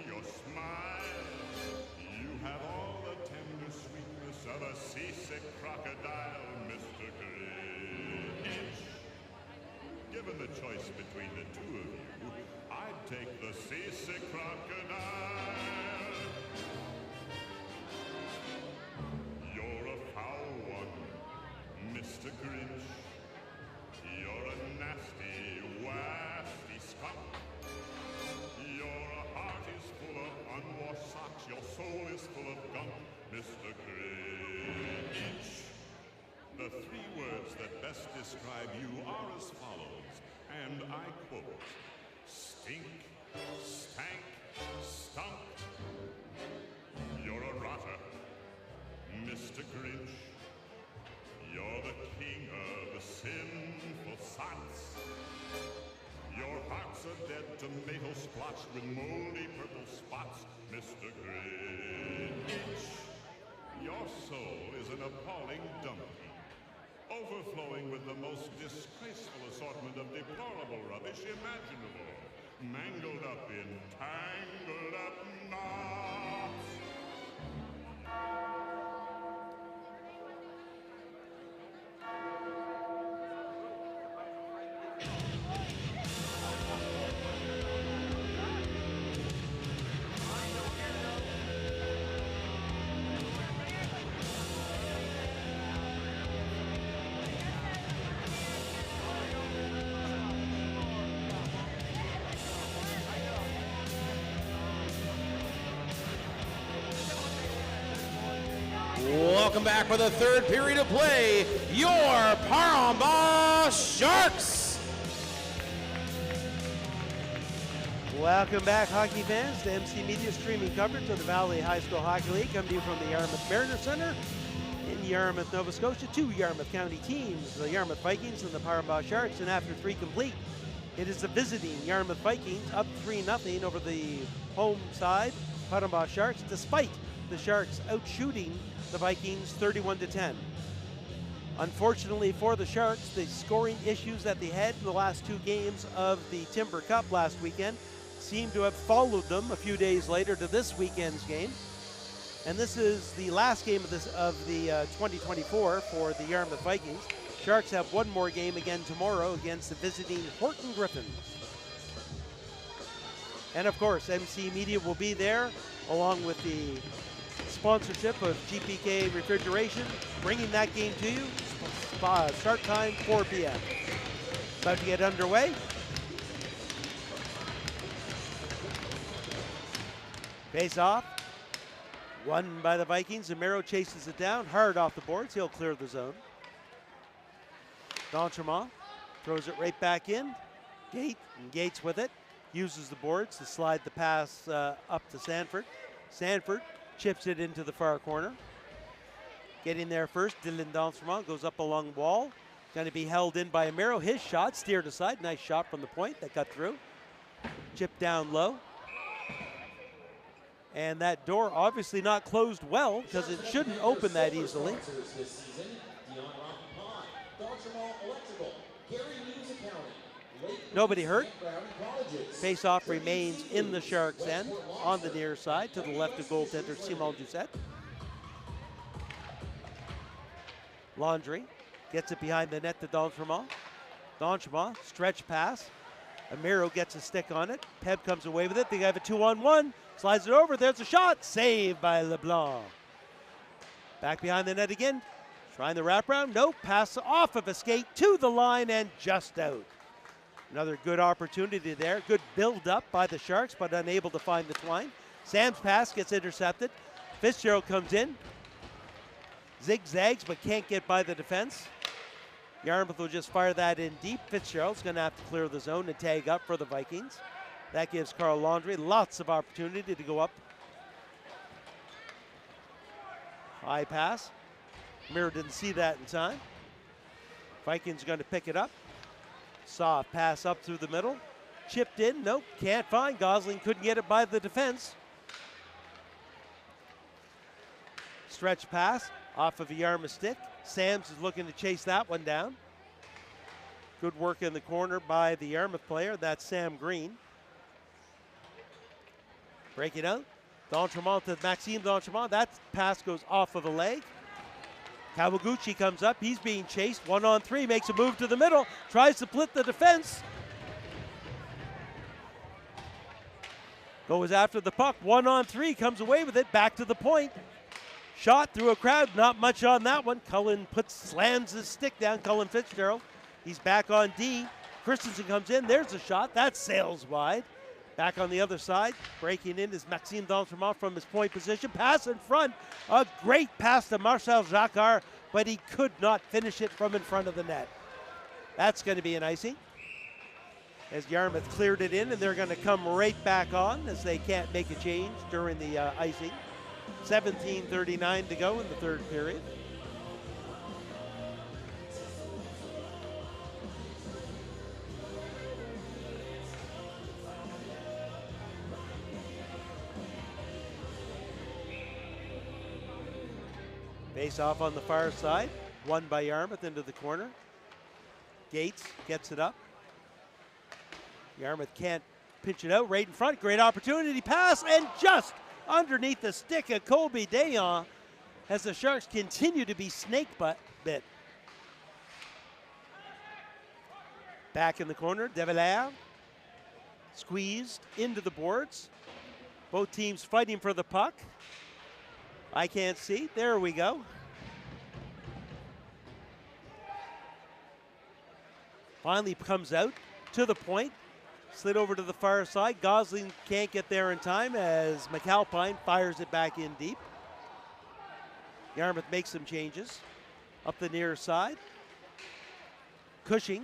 your smile. You have all the tender sweetness of a seasick crocodile, Mr. Grinch. Given the choice between the two of you, I'd take the seasick crocodile. You're a foul one, Mr. Grinch. You're a nasty, wasty skunk. Your heart is full of unwashed socks. Your soul is full of gunk, Mr. Grinch. The three words that best describe you are as follows, and I quote: stink, stank, stunk. You're a rotter, Mr. Grinch. You're the king of the sinful sots. Your heart's a dead tomato splotched with moldy purple spots, Mr. Grinch. Your soul is an appalling dump heap, overflowing with the most disgraceful assortment of deplorable rubbish imaginable, mangled up in tangled up knots. Welcome back for the third period of play, your Paramba Sharks. Welcome back, hockey fans, to MC Media streaming coverage of the Valley High School Hockey League, coming to you from the Yarmouth Mariner Center in Yarmouth, Nova Scotia. Two Yarmouth County teams, the Yarmouth Vikings and the Paramba Sharks, and after three complete, it is the visiting Yarmouth Vikings up 3-0 over the home side, Paramba Sharks, despite the Sharks outshooting the Vikings 31-10. Unfortunately for the Sharks, the scoring issues that they had in the last two games of the Timber Cup last weekend seem to have followed them a few days later to this weekend's game. And this is the last game of the 2024 for the Yarmouth Vikings. Sharks have one more game again tomorrow against the visiting Horton Griffins. And of course, MC Media will be there along with the sponsorship of GPK Refrigeration, bringing that game to you. Start time 4 p.m. About to get underway. Face off. Won by the Vikings. Amaro chases it down hard off the boards. He'll clear the zone. D'Entremont throws it right back in. Gates with it. Uses the boards to slide the pass up to Sanford. Sanford chips it into the far corner. Getting there first, Dylan D'Entremont goes up along the wall. Going to be held in by Amaro. His shot steered aside. Nice shot from the point that got through. Chip down low. And that door obviously not closed well because it shouldn't open that easily. Nobody hurt. Face-off remains in the Sharks' end on the near side to the left of goaltender Simon Doucette. Laundrie gets it behind the net to D'Entremont. D'Entremont, stretch pass. Amaro gets a stick on it. Peb comes away with it. They have a 2-on-1. Slides it over. There's a shot. Saved by LeBlanc. Back behind the net again. Trying the wraparound. Nope. Pass off of a skate to the line and just out. Another good opportunity there. Good build up by the Sharks, but unable to find the twine. Sam's pass gets intercepted. Fitzgerald comes in. Zigzags, but can't get by the defense. Yarmouth will just fire that in deep. Fitzgerald's going to have to clear the zone and tag up for the Vikings. That gives Carl Laundrie lots of opportunity to go up. High pass. Mirror didn't see that in time. Vikings going to pick it up. Soft pass up through the middle. Chipped in. Nope, can't find. Gosling couldn't get it by the defense. Stretch pass off of a Yarmouth stick. Sams is looking to chase that one down. Good work in the corner by the Yarmouth player. That's Sam Green. Break it out. D'Entremont to Maxime D'Entremont. That pass goes off of a leg. Kawaguchi comes up. He's being chased. 1-on-3. Makes a move to the middle. Tries to split the defense. Goes after the puck. 1-on-3. Comes away with it. Back to the point. Shot through a crowd. Not much on that one. Cullen slams his stick down. Cullen Fitzgerald. He's back on D. Christensen comes in. There's a shot. That sails wide. Back on the other side, breaking in is Maxime D'Entremont from his point position. Pass in front, a great pass to Marcel Jacquard, but he could not finish it from in front of the net. That's going to be an icing. As Yarmouth cleared it in, and they're going to come right back on as they can't make a change during the icing. 17:39 to go in the third period. Face off on the far side, won by Yarmouth into the corner. Gates gets it up. Yarmouth can't pinch it out right in front. Great opportunity pass, and just underneath the stick of Colby Dayon as the Sharks continue to be snake bit. Back in the corner, De Valère squeezed into the boards. Both teams fighting for the puck. I can't see. There we go. Finally comes out to the point. Slid over to the far side. Gosling can't get there in time as McAlpine fires it back in deep. Yarmouth makes some changes. Up the near side. Cushing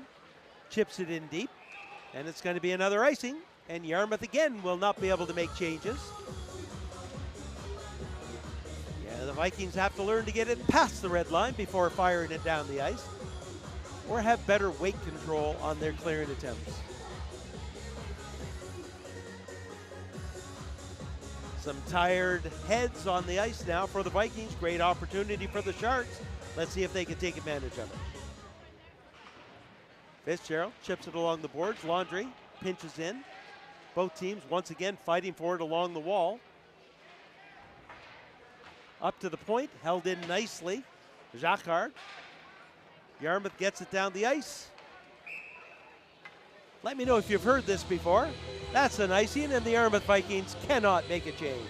chips it in deep. And it's going to be another icing. And Yarmouth again will not be able to make changes. The Vikings have to learn to get it past the red line before firing it down the ice, or have better weight control on their clearing attempts. Some tired heads on the ice now for the Vikings. Great opportunity for the Sharks. Let's see if they can take advantage of it. Fitzgerald chips it along the boards. Laundrie pinches in. Both teams once again fighting for it along the wall. Up to the point, held in nicely. Jacquard. Yarmouth gets it down the ice. Let me know if you've heard this before. That's an icing, and the Yarmouth Vikings cannot make a change.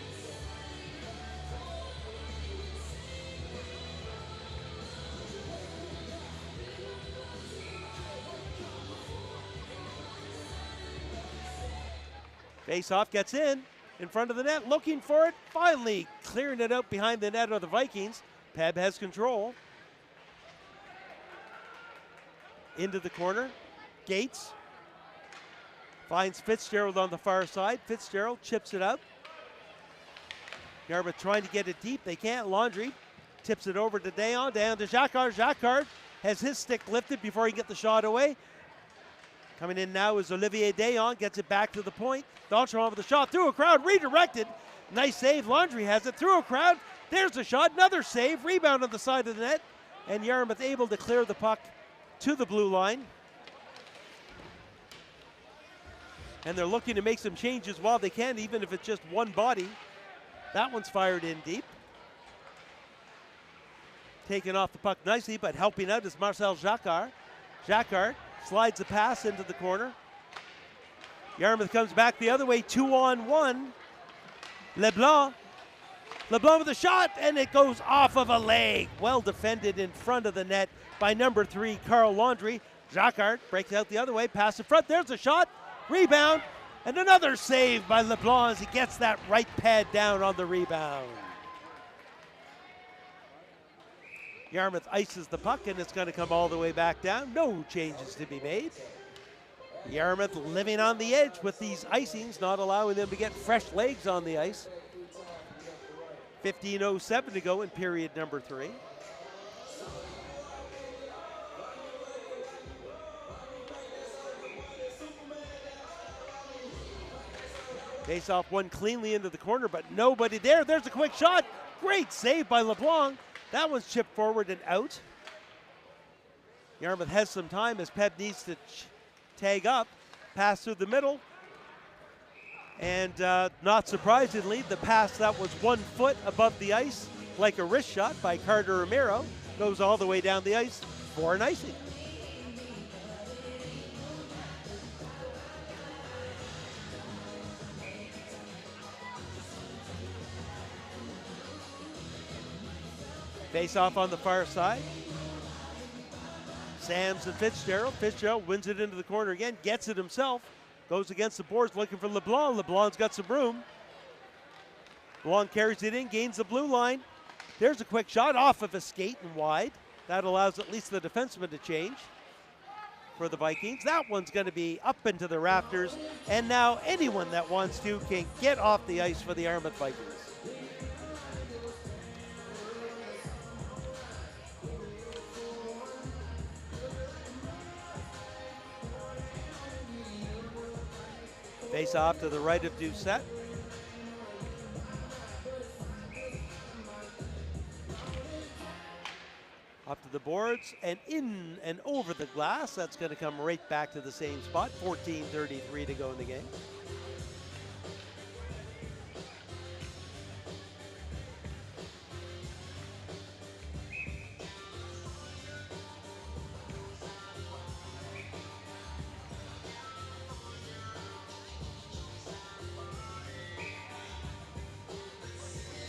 Face-off gets in front of the net, looking for it. Finally clearing it out behind the net of the Vikings. Peb has control. Into the corner. Gates finds Fitzgerald on the far side. Fitzgerald chips it out. Yarmouth trying to get it deep. They can't. Laundrie tips it over to Dayon. Dayon to Jacquard. Jacquard has his stick lifted before he can get the shot away. Coming in now is Olivier Dayon. Gets it back to the point. D'Entremont with the shot through a crowd. Redirected. Nice save. Laundrie has it through a crowd. There's the shot. Another save. Rebound on the side of the net. And Yarmouth able to clear the puck to the blue line. And they're looking to make some changes while they can, even if it's just one body. That one's fired in deep. Taking off the puck nicely, but helping out is Marcel Jacquard. Jacquard slides the pass into the corner. Yarmouth comes back the other way, 2-on-1. LeBlanc with a shot, and it goes off of a leg. Well defended in front of the net by number 3, Carl Laundrie. Jacquard breaks out the other way, pass in front. There's a shot, rebound, and another save by LeBlanc as he gets that right pad down on the rebound. Yarmouth ices the puck, and it's going to come all the way back down. No changes to be made. Yarmouth living on the edge with these icings, not allowing them to get fresh legs on the ice. 15:07 to go in period number 3. Face off one cleanly into the corner, but nobody there. There's a quick shot. Great save by LeBlanc. That one's chipped forward and out. Yarmouth has some time as Peb needs to tag up. Pass through the middle. And not surprisingly, the pass that was 1 foot above the ice, like a wrist shot by Carter Romero, goes all the way down the ice for an icing. Face off on the far side. Sams and Fitzgerald. Fitzgerald wins it into the corner again, gets it himself. Goes against the boards looking for LeBlanc. LeBlanc's got some room. LeBlanc carries it in, gains the blue line. There's a quick shot off of a skate and wide. That allows at least the defenseman to change for the Vikings. That one's going to be up into the rafters. And now anyone that wants to can get off the ice for the Yarmouth Vikings. Face off to the right of Doucette. Up to the boards and in and over the glass. That's going to come right back to the same spot. 14:33 to go in the game.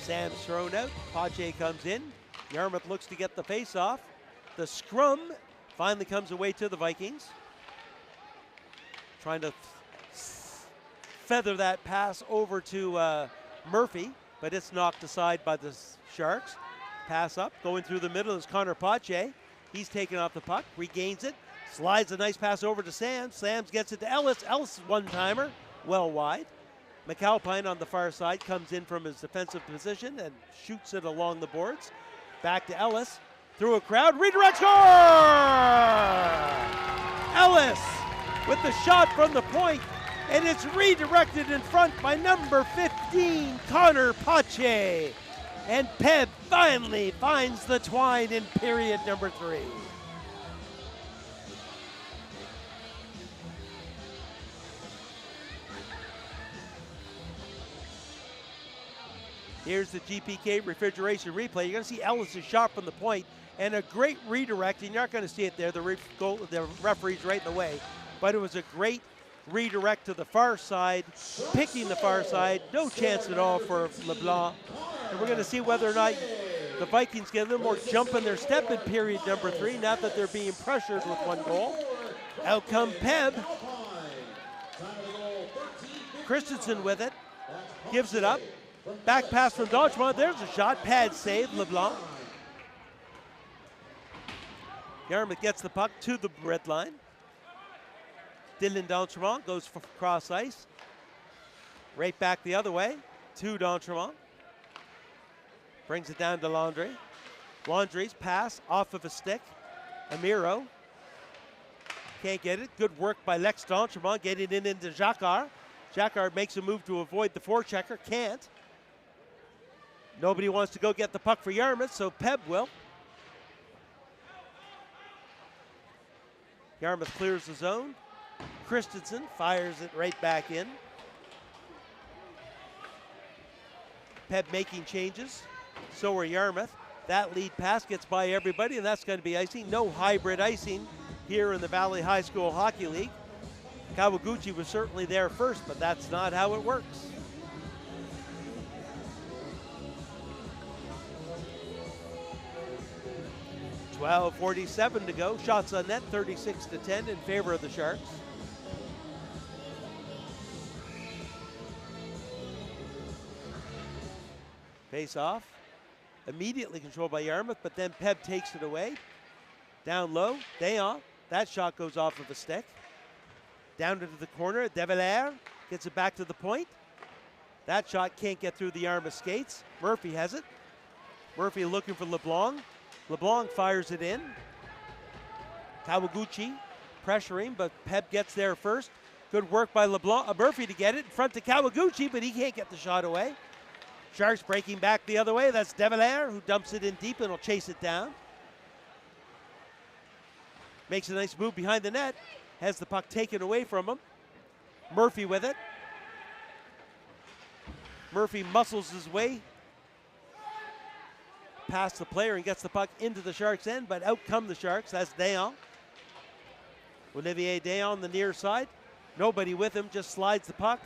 Sam's thrown out. Pache comes in. Yarmouth looks to get the face-off. The scrum finally comes away to the Vikings. Trying to feather that pass over to Murphy, but it's knocked aside by the Sharks. Pass up, going through the middle is Connor Pache. He's taken off the puck, regains it, slides a nice pass over to Sams. Sams gets it to Ellis. Ellis one-timer, well wide. McAlpine on the far side comes in from his defensive position and shoots it along the boards. Back to Ellis, through a crowd, redirect, score! Ellis with the shot from the point, and it's redirected in front by number 15, Connor Pache. And Peb finally finds the twine in period number 3. Here's the GPK refrigeration replay. You're going to see Ellis' shot from the point and a great redirect, and you're not going to see it there. The referee's right in the way. But it was a great redirect to the far side, picking the far side. No chance at all for LeBlanc. And we're going to see whether or not the Vikings get a little more jump in their step in period number 3, now that they're being pressured with 1 goal. Out come Peb. Christensen with it. Gives it up. Back pass from D'Entremont. There's a shot. Pad save. LeBlanc. Yarmouth gets the puck to the red line. Dylan D'Entremont goes for cross ice. Right back the other way to D'Entremont. Brings it down to Landry. Landry's pass off of a stick. Amiro can't get it. Good work by Lex D'Entremont getting it into Jacquard. Jacquard makes a move to avoid the forechecker. Can't. Nobody wants to go get the puck for Yarmouth, so Peb will. Yarmouth clears the zone. Christensen fires it right back in. Peb making changes. So are Yarmouth. That lead pass gets by everybody, and that's going to be icing. No hybrid icing here in the Valley High School Hockey League. Kawaguchi was certainly there first, but that's not how it works. 12:47 to go. Shots on net, 36-10 in favor of the Sharks. Face off. Immediately controlled by Yarmouth, but then Peb takes it away. Down low, Dayon. That shot goes off of a stick. Down into the corner, De Valère gets it back to the point. That shot can't get through the Yarmouth skates. Murphy has it. Murphy looking for LeBlanc. LeBlanc fires it in. Kawaguchi pressuring, but Peb gets there first. Good work by LeBlanc, Murphy to get it in front to Kawaguchi, but he can't get the shot away. Sharks breaking back the other way. That's De Valère who dumps it in deep and will chase it down. Makes a nice move behind the net. Has the puck taken away from him. Murphy with it. Murphy muscles his way past the player and gets the puck into the Sharks' end, but out come the Sharks. That's Dayon. Olivier Dayon on the near side. Nobody with him, just slides the puck.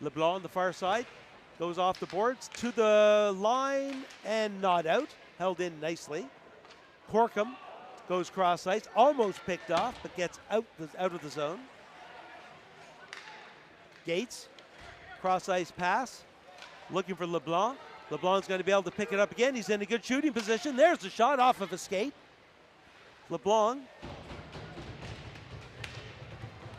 LeBlanc on the far side. Goes off the boards to the line and not out. Held in nicely. Corkum goes cross ice, almost picked off, but gets out of the zone. Gates, cross ice pass, looking for LeBlanc. LeBlanc's going to be able to pick it up again. He's in a good shooting position. There's the shot off of a skate. LeBlanc.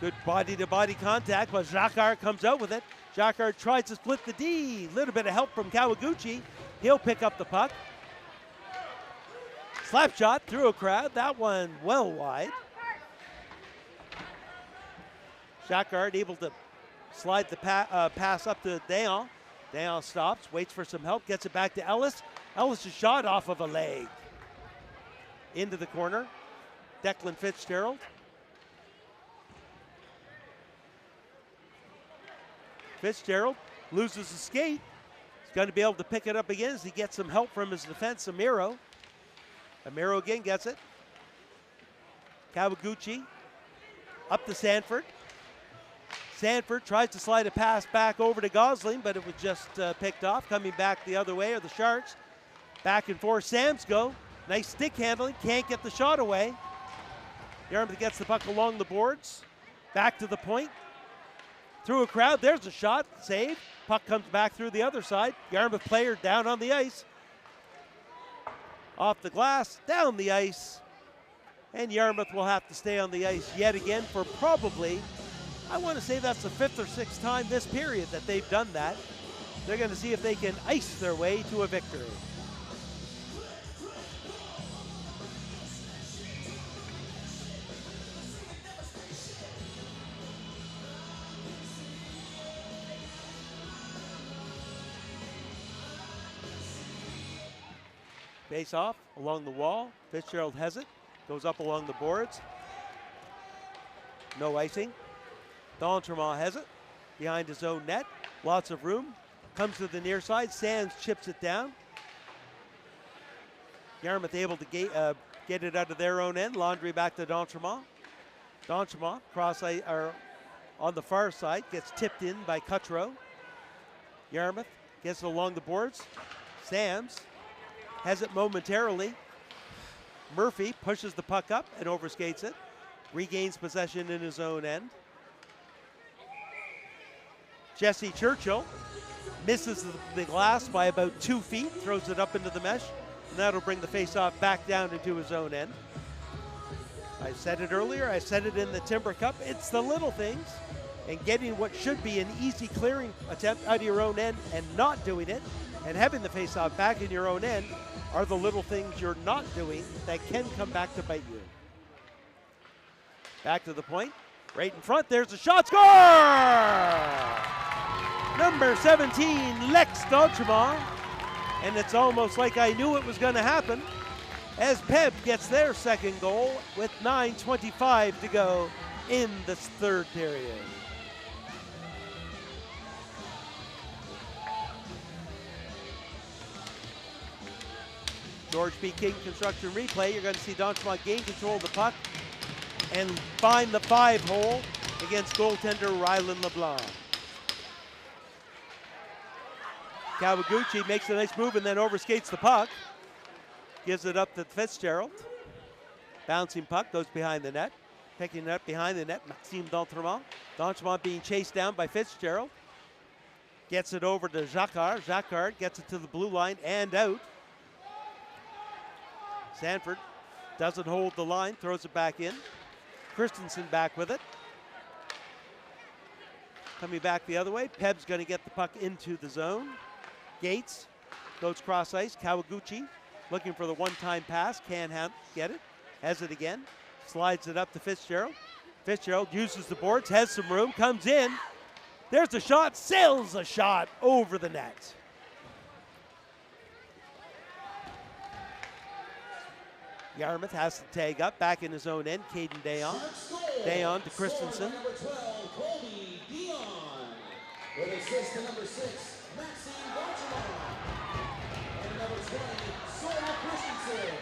Good body-to-body contact, but Jacquard comes out with it. Jacquard tries to split the D. Little bit of help from Kawaguchi. He'll pick up the puck. Slap shot through a crowd. That one well wide. Jacquard able to slide the pass up to Dayon. Dayon stops, waits for some help, gets it back to Ellis. Ellis' shot off of a leg. Into the corner. Declan Fitzgerald. Fitzgerald loses the skate. He's going to be able to pick it up again as he gets some help from his defense, Amiro. Amiro again gets it. Kawaguchi up to Sanford. Sanford tries to slide a pass back over to Gosling, but it was just picked off. Coming back the other way are the Sharks. Back and forth, Samsko. Nice stick handling, can't get the shot away. Yarmouth gets the puck along the boards. Back to the point. Through a crowd, there's a shot, save. Puck comes back through the other side. Yarmouth player down on the ice. Off the glass, down the ice. And Yarmouth will have to stay on the ice yet again for probably, I want to say that's the 5th or 6th time this period that they've done that. They're going to see if they can ice their way to a victory. Face off along the wall. Fitzgerald has it. Goes up along the boards. No icing. D'Entremont has it. Behind his own net. Lots of room. Comes to the near side. Sands chips it down. Yarmouth able to get it out of their own end. Laundry back to D'Entremont. D'Entremont on the far side. Gets tipped in by Cutro. Yarmouth gets it along the boards. Sams has it momentarily. Murphy pushes the puck up and overskates it. Regains possession in his own end. Jesse Churchill misses the glass by about 2 feet, throws it up into the mesh, and that'll bring the faceoff back down into his own end. I said it earlier, I said it in the Timber Cup, it's the little things, and getting what should be an easy clearing attempt out of your own end and not doing it, and having the faceoff back in your own end are the little things you're not doing that can come back to bite you. Back to the point, right in front, there's a shot, score! Number 17, Lex D'Entremont, and it's almost like I knew it was going to happen as Peb gets their second goal with 9:25 to go in this third period. George B. King construction replay. You're going to see D'Entremont gain control of the puck and find the 5-hole against goaltender Rylan LeBlanc. Kawaguchi makes a nice move and then overskates the puck. Gives it up to Fitzgerald. Bouncing puck goes behind the net. Picking it up behind the net, Maxime D'Entremont. D'Entremont being chased down by Fitzgerald. Gets it over to Jacquard. Jacquard gets it to the blue line and out. Sanford doesn't hold the line, throws it back in. Christensen back with it. Coming back the other way, Peb's going to get the puck into the zone. Gates goes cross ice. Kawaguchi looking for the one-time pass, can't get it. Has it again, slides it up to Fitzgerald. Fitzgerald uses the boards, has some room, comes in. There's the shot, sails a shot over the net. Yarmouth has to tag up, back in his own end, Caden Dayon. Dayon to Christensen. Number 12, Colby Dion. With assist to number 6, Maxime D'Entremont. And number 20, Sora Christensen.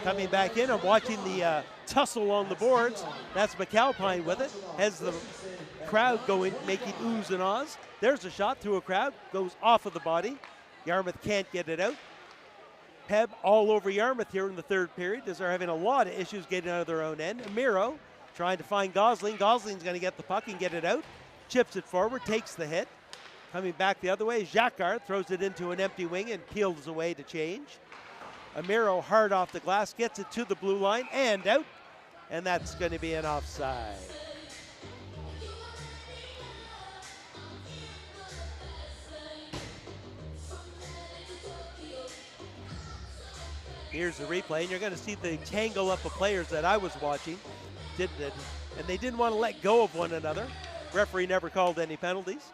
Coming back in, I'm watching the tussle on the boards. That's McAlpine with it. Has the crowd going, making oohs and ahs. There's a shot through a crowd, goes off of the body. Yarmouth can't get it out. Peb all over Yarmouth here in the third period as they're having a lot of issues getting out of their own end. Amiro trying to find Gosling. Gosling's going to get the puck and get it out. Chips it forward, takes the hit. Coming back the other way, Jacquard throws it into an empty wing and peels away to change. Amiro hard off the glass, gets it to the blue line and out. And that's going to be an offside. Here's the replay, and you're going to see the tangle up of players that I was watching, and they didn't want to let go of one another. Referee never called any penalties.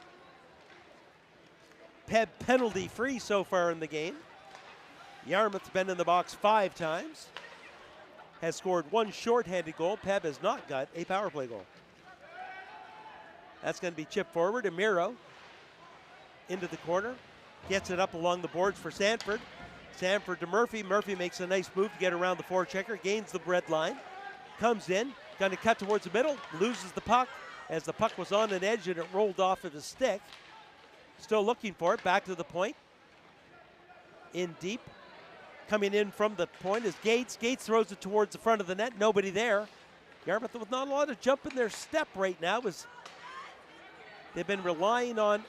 Peb penalty free so far in the game. Yarmouth's been in the box 5 times, has scored 1 shorthanded goal. Peb has not got a power play goal. That's going to be chipped forward. Amiro into the corner, gets it up along the boards for Sanford. Sanford to Murphy. Murphy makes a nice move to get around the forechecker, gains the red line, comes in, going to cut towards the middle, loses the puck as the puck was on an edge and it rolled off of his stick. Still looking for it, back to the point. In deep. Coming in from the point is Gates. Gates throws it towards the front of the net, nobody there. Yarmouth with not a lot of jump in their step right now. They've been relying on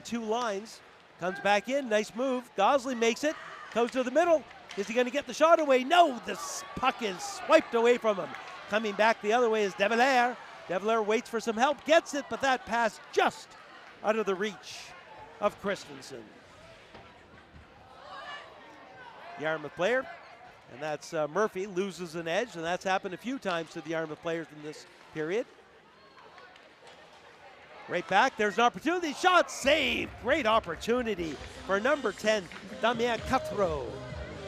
2 lines. Comes back in, nice move. Gosling makes it, goes to the middle. Is he going to get the shot away? No, this puck is swiped away from him. Coming back the other way is Devilaire. Devilaire waits for some help, gets it, but that pass just out of the reach of Christensen. Yarmouth player, and that's Murphy, loses an edge, and that's happened a few times to the Yarmouth players in this period. Right back, there's an opportunity, shot saved. Great opportunity for number 10, Damien Cutthrow.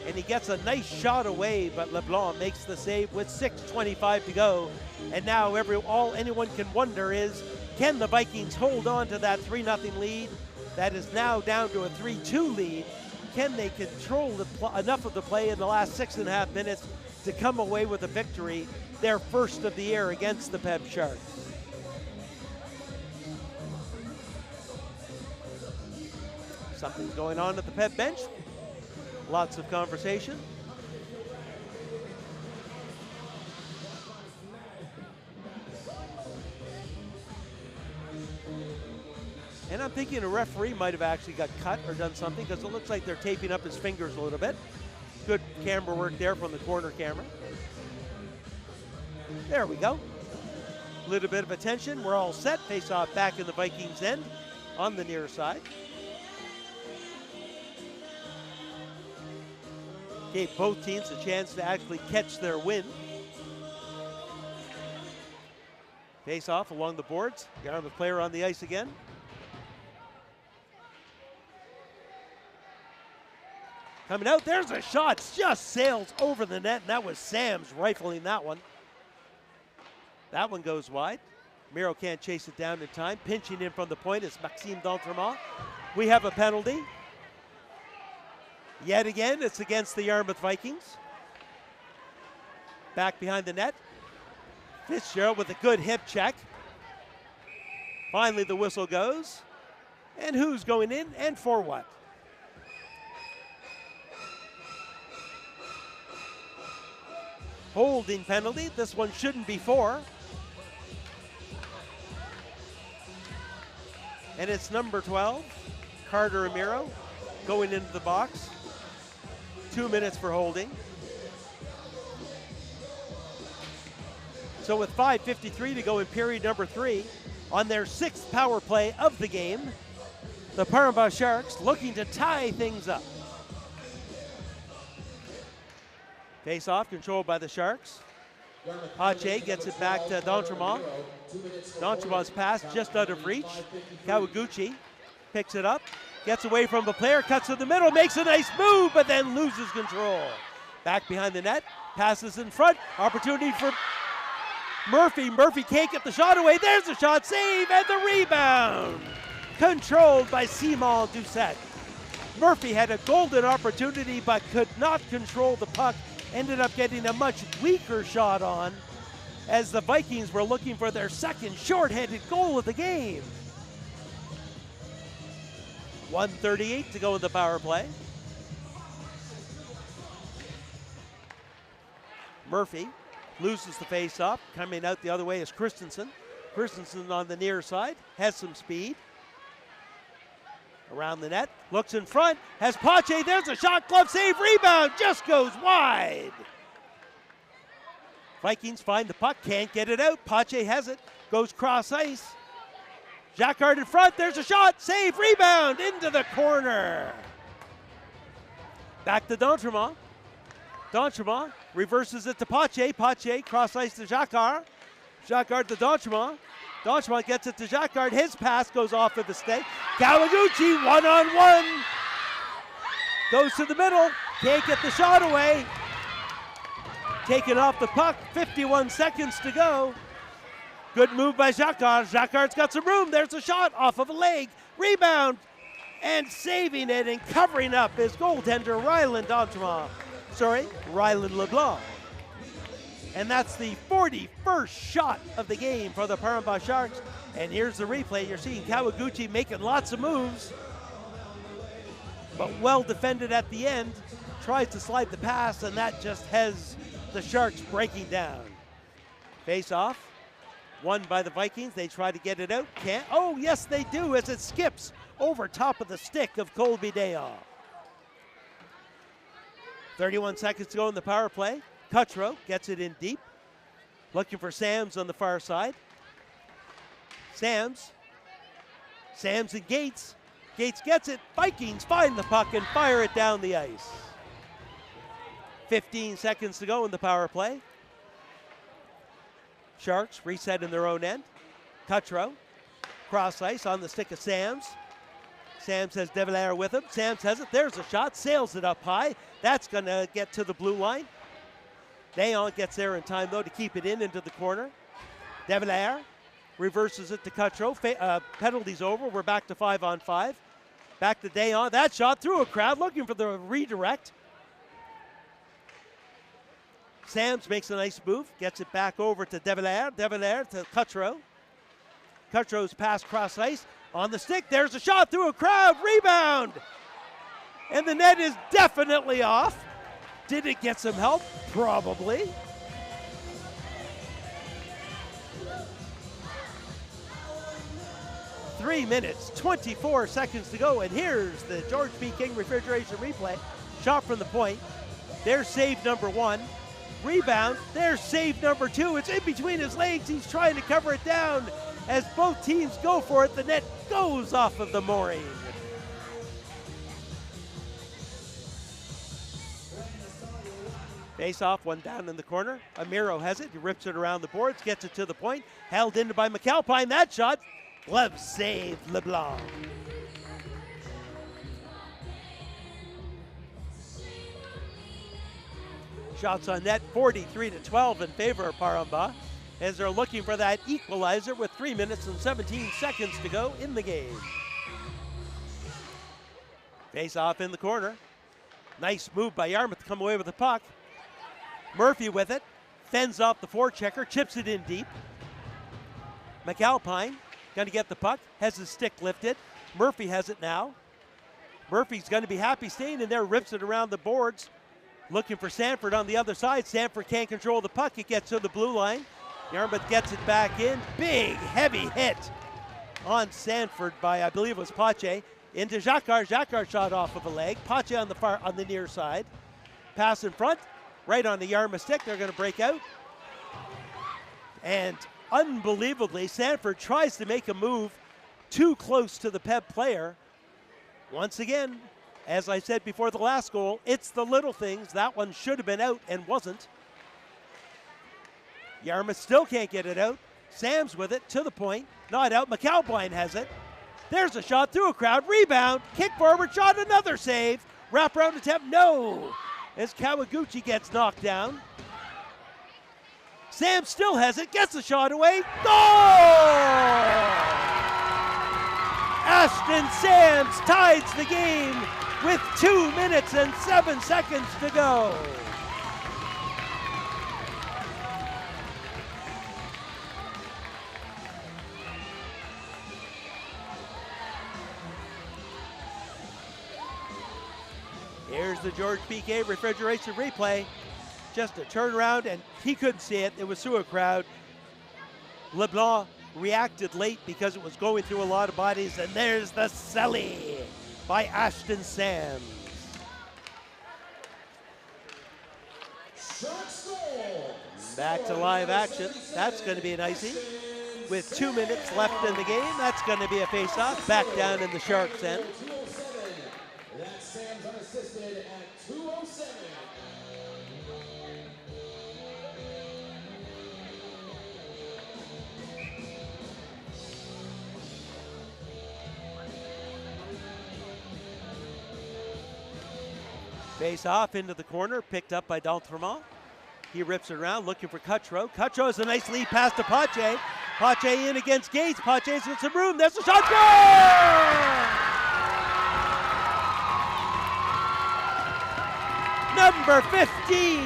And he gets a nice shot away, but LeBlanc makes the save with 6:25 to go. And now all anyone can wonder is, can the Vikings hold on to that 3-0 lead that is now down to a 3-2 lead? Can they control enough of the play in the last 6.5 minutes to come away with a victory, their first of the year against the Peb Sharks? Something's going on at the Peb bench. Lots of conversation. And I'm thinking a referee might have actually got cut or done something because it looks like they're taping up his fingers a little bit. Good camera work there from the corner camera. There we go. A little bit of attention. We're all set. Face off back in the Vikings end on the near side. Gave both teams a chance to actually catch their wind. Face off along the boards. Yarmouth player on the ice again. Coming out, there's a shot, just sails over the net, and that was Sam's rifling that one. That one goes wide. Miro can't chase it down in time. Pinching in from the point is Maxime D'Entremont. We have a penalty. Yet again, it's against the Yarmouth Vikings. Back behind the net. Fitzgerald with a good hip check. Finally, the whistle goes. And who's going in and for what? holding penalty. This one shouldn't be 4. And it's number 12, Carter Ramiro, going into the box. 2 minutes for holding. So with 5:53 to go in period number 3, on their 6th power play of the game, the Paramba Sharks looking to tie things up. Face-off controlled by the Sharks. Pache gets it back to D'Entremont. D'Entremont's pass just out of reach. Kawaguchi picks it up, gets away from the player, cuts to the middle, makes a nice move, but then loses control. Back behind the net, passes in front, opportunity for Murphy. Murphy can't get the shot away. There's the shot, save, and the rebound. Controlled by Simon Doucette. Murphy had a golden opportunity but could not control the puck. Ended up getting a much weaker shot on as the Vikings were looking for their second shorthanded goal of the game. 1:38 to go in the power play. Murphy loses the face-off. Coming out the other way is Christensen. Christensen on the near side, has some speed. Around the net, looks in front, has Pache, there's a shot, glove save, rebound, just goes wide. Vikings find the puck, can't get it out. Pache has it, goes cross ice. Jacquard in front, there's a shot, save, rebound, into the corner. Back to D'Entremont. D'Entremont reverses it to Pache. Pache cross ice to Jacquard. Jacquard to D'Entremont. D'Entremont gets it to Jacquard. His pass goes off of the stick. Kawaguchi one-on-one. Goes to the middle. Can't get the shot away. Taken off the puck. 51 seconds to go. Good move by Jacquard. Jacquard's got some room. There's a shot off of a leg. Rebound. And saving it and covering up is goaltender Ryland D'Entremont. Ryland LeBlanc. And that's the 41st shot of the game for the Paramba Sharks. And here's the replay. You're seeing Kawaguchi making lots of moves, but well defended at the end. Tries to slide the pass, and that just has the Sharks breaking down. Face off, won by the Vikings. They try to get it out. Can't. Oh, yes, they do, as it skips over top of the stick of Colby Dayon. 31 seconds to go in the power play. Cutro gets it in deep. Looking for Sams on the far side. Sams and Gates. Gates gets it. Vikings find the puck and fire it down the ice. 15 seconds to go in the power play. Sharks reset in their own end. Cutro. Cross ice on the stick of Sams. Sams has De Valera with him. Sams has it. There's a shot. Sails it up high. That's going to get to the blue line. Dayon gets there in time, though, to keep it into the corner. De Valera reverses it to Cutro. Penalty's over. We're back to 5-on-5. Back to Dayon. That shot through a crowd, looking for the redirect. Sams makes a nice move. Gets it back over to De Valera. De Valera to Cutro. Cutro's pass cross ice. On the stick, there's a shot through a crowd. Rebound! And the net is definitely off. Did it get some help? Probably. Three minutes, 24 seconds to go, and here's the George P. King Refrigeration replay. Shot from the point. There's save number 1. Rebound. There's save number 2. It's in between his legs. He's trying to cover it down. As both teams go for it, the net goes off of the mooring. Face off, one down in the corner. Amiro has it. He rips it around the boards, gets it to the point. Held in by McAlpine. That shot, glove save, LeBlanc. Shots on net, 43-12 in favor of Paramba, as they're looking for that equalizer with 3 minutes and 17 seconds to go in the game. Face off in the corner. Nice move by Yarmouth to come away with the puck. Murphy with it, fends off the forechecker, chips it in deep. McAlpine going to get the puck, has his stick lifted. Murphy has it now. Murphy's going to be happy staying in there, rips it around the boards. Looking for Sanford on the other side. Sanford can't control the puck. It gets to the blue line. Yarmouth gets it back in. Big, heavy hit on Sanford by, I believe it was Pache. Into Jacquard. Jacquard shot off of a leg. Pache on the near side. Pass in front. Right on the Yarmouth stick. They're going to break out. And unbelievably, Sanford tries to make a move too close to the PEB player. Once again, as I said before the last goal, it's the little things. That one should have been out and wasn't. Yarmouth still can't get it out. Sam's with it to the point. Not out. McAlpine has it. There's a shot through a crowd. Rebound. Kick forward shot. Another save. Wraparound attempt. No. As Kawaguchi gets knocked down. Sam still has it. Gets the shot away. Goal! Ashton Sams ties the game with 2 minutes and 7 seconds to go. Here's the George PK refrigeration replay. Just a turnaround, and he couldn't see it. It was through a crowd. LeBlanc reacted late because it was going through a lot of bodies, and there's the celly by Ashton Sams. Back to live action. That's going to be an icy. With 2 minutes left in the game, that's going to be a face-off. Back down in the Sharks' end. That's Sam's unassisted at 2:07. Face off into the corner, picked up by D'Entremont. He rips it around, looking for Cutro. Cutro has a nice lead pass to Pache. Pache in against Gates. Pache's with some room. There's a shot. Goal! Number 15,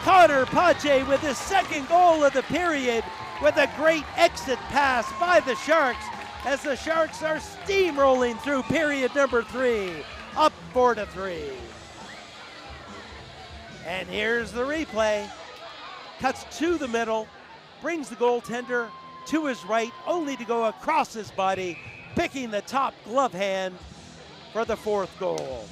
Connor Pache with his second goal of the period with a great exit pass by the Sharks as the Sharks are steamrolling through period number 3, up 4-3. And here's the replay. Cuts to the middle, brings the goaltender to his right, only to go across his body, picking the top glove hand for the 4th goal.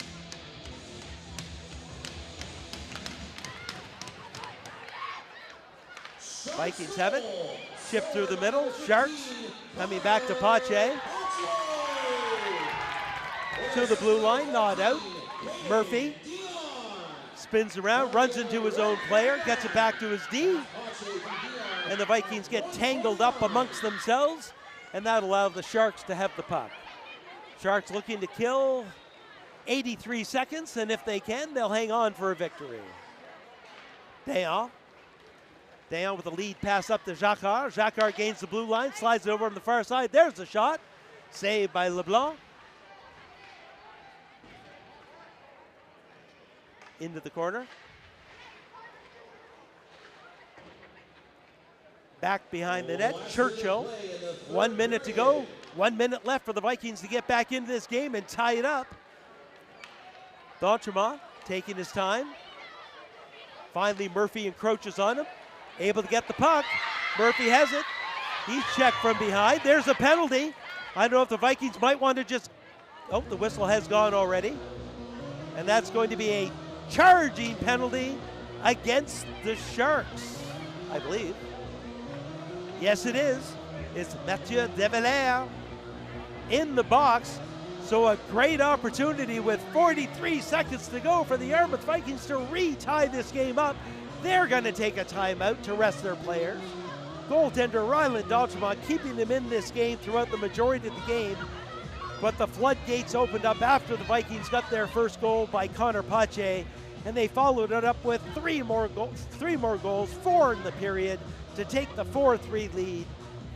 Vikings have it. Shipped through the middle. Sharks coming back to Pache. To the blue line, not out. Murphy spins around, runs into his own player, gets it back to his D. And the Vikings get tangled up amongst themselves, and that allows the Sharks to have the puck. Sharks looking to kill 83 seconds, and if they can, they'll hang on for a victory. Dayon with a lead pass up to Jacquard. Jacquard gains the blue line, slides it over on the far side. There's the shot. Saved by LeBlanc. Into the corner. Back behind the net. Churchill. 1 minute to go. 1 minute left for the Vikings to get back into this game and tie it up. D'Entremont taking his time. Finally, Murphy encroaches on him. Able to get the puck. Murphy has it. He's checked from behind. There's a penalty. I don't know if the Vikings might want to just... Oh, the whistle has gone already. And that's going to be a charging penalty against the Sharks, I believe. Yes, it is. It's Mathieu Develere in the box. So a great opportunity with 43 seconds to go for the Yarmouth Vikings to re-tie this game up. They're going to take a timeout to rest their players. Goaltender Ryland D'Entremont keeping them in this game throughout the majority of the game. But the floodgates opened up after the Vikings got their first goal by Connor Pache, and they followed it up with three more goals, 4 in the period, to take the 4-3 lead.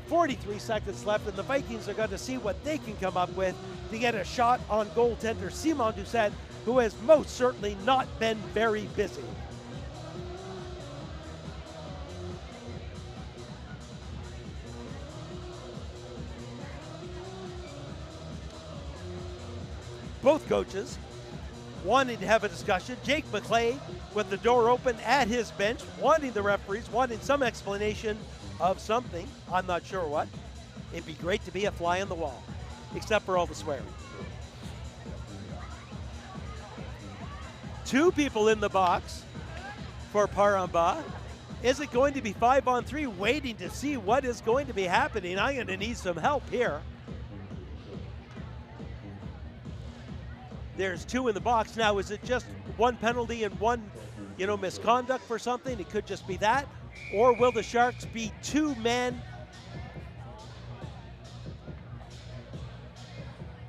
43 seconds left, and the Vikings are going to see what they can come up with to get a shot on goaltender Simon Doucette, who has most certainly not been very busy. Both coaches wanting to have a discussion. Jake McClay with the door open at his bench, wanting the referees, wanting some explanation of something. I'm not sure what. It'd be great to be a fly on the wall, except for all the swearing. 2 people in the box for Paramba. Is it going to be 5-on-3? Waiting to see what is going to be happening. I'm going to need some help here. There's 2 in the box. Now, is it just 1 penalty and 1, misconduct for something? It could just be that. Or will the Sharks be 2 men?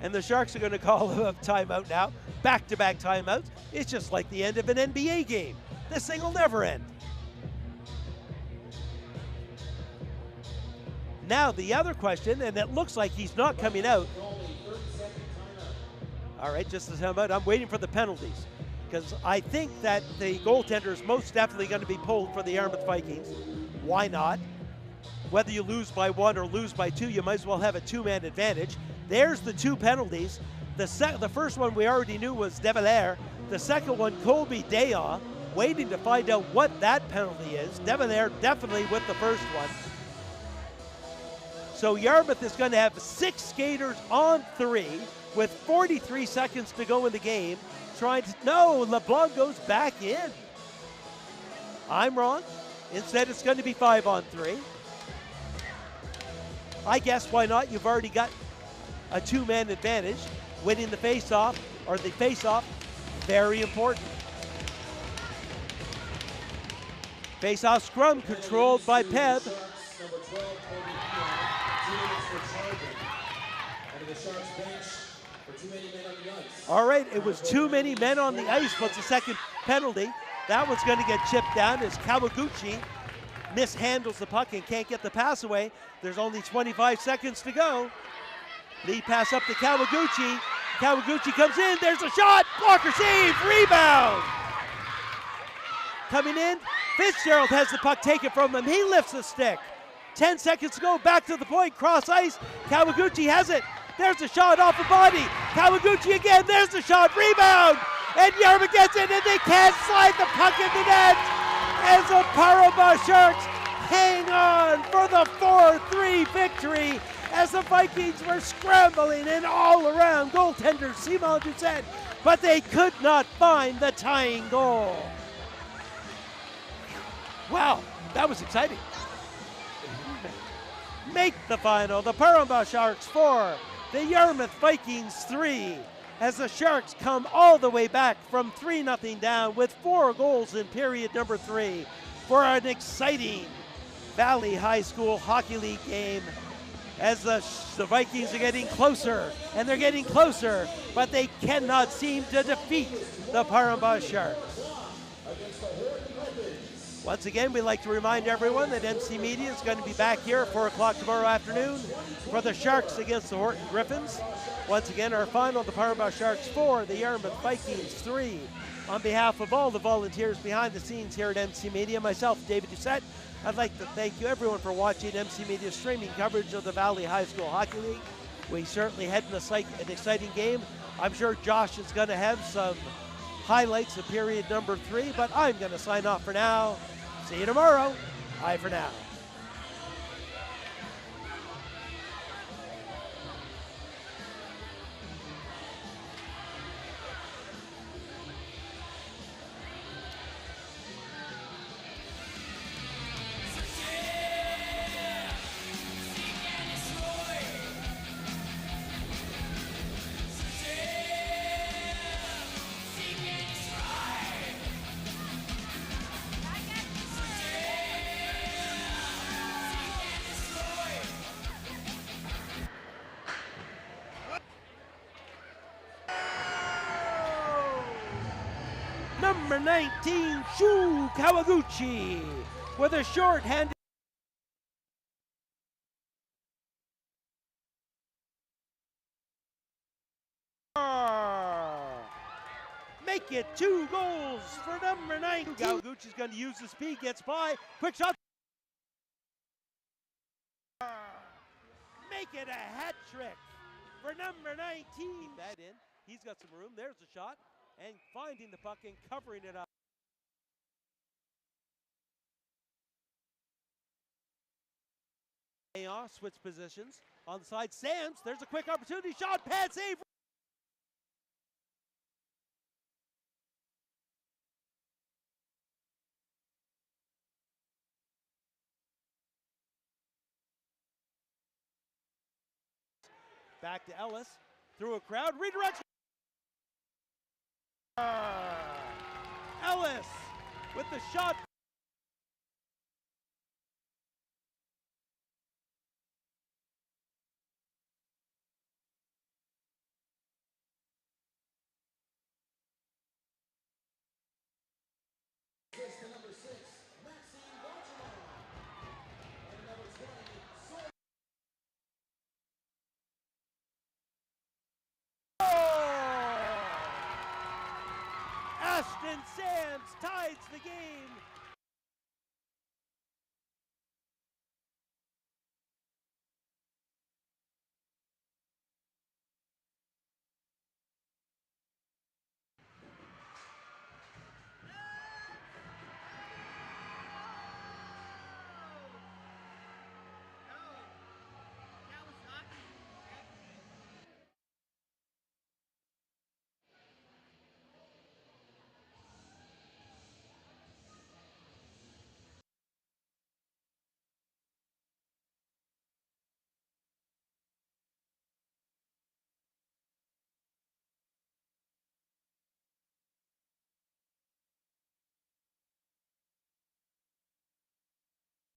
And the Sharks are going to call a timeout now. Back-to-back timeouts. It's just like the end of an NBA game. This thing will never end. Now the other question, and it looks like he's not coming out. All right, just a timeout. I'm waiting for the penalties because I think that the goaltender is most definitely going to be pulled for the Yarmouth Vikings. Why not? Whether you lose by 1 or lose by 2, you might as well have a 2-man advantage. There's the 2 penalties. The first one we already knew was De Valère. The second one, Colby Dayaw, waiting to find out what that penalty is. De Valère definitely with the first one. So Yarmouth is going to have 6 skaters on 3 with 43 seconds to go in the game. No, LeBlanc goes back in. I'm wrong. Instead, it's going to be 5-on-3. I guess why not? You've already got a 2-man advantage. Winning the face-off, or the face-off, very important. Face-off scrum controlled by Peb. Number 12, Cody Keon, 2 minutes for charging. Under the Sharks bench for too many men on the ice. All right, it was too many men on the ice. What's the second penalty? That one's going to get chipped down as Kawaguchi mishandles the puck and can't get the pass away. There's only 25 seconds to go. Lead pass up to Kawaguchi. Kawaguchi comes in. There's a shot. Blocker save. Rebound. Coming in. Fitzgerald has the puck taken from him. He lifts the stick. 10 seconds to go. Back to the point. Cross ice. Kawaguchi has it. There's a shot off the body. Kawaguchi again. There's the shot. Rebound. And Yarmouth gets it, and they can't slide the puck in the net. As the Paramba Sharks hang on for the 4-3 victory. As the Vikings were scrambling and all around goaltender Simon Doucette, but they could not find the tying goal. Wow, that was exciting. Make the final, the Paramba Sharks 4, the Yarmouth Vikings 3, as the Sharks come all the way back from 3-0 down with 4 goals in period number 3 for an exciting Valley High School Hockey League game. As the Vikings are getting closer, and they're getting closer, but they cannot seem to defeat the Paramba Sharks. Once again, we'd like to remind everyone that MC Media is going to be back here at 4 o'clock tomorrow afternoon for the Sharks against the Horton Griffins. Once again, our final, the Paramba Sharks 4, the Yarmouth Vikings 3. On behalf of all the volunteers behind the scenes here at MC Media, myself, David Doucette, I'd like to thank you everyone for watching MC Media's streaming coverage of the Valley High School Hockey League. We certainly had an exciting game. I'm sure Josh is going to have some highlights of period number 3, but I'm going to sign off for now. See you tomorrow. Bye for now. Number 19, Shu Kawaguchi with a short-handed make it 2 goals for number 19. Kawaguchi's going to use the speed, gets by, quick shot. Make it a hat trick for number 19. That in, he's got some room, there's the shot. and finding the puck and covering it up. Switch positions on the side. Sams, there's a quick opportunity. Shot, pad save. Back to Ellis, through a crowd, redirection. Ellis with the shot. Assist to number 6, Maxime Bergeron. And number 20, Soul. Ashton Sams ties the game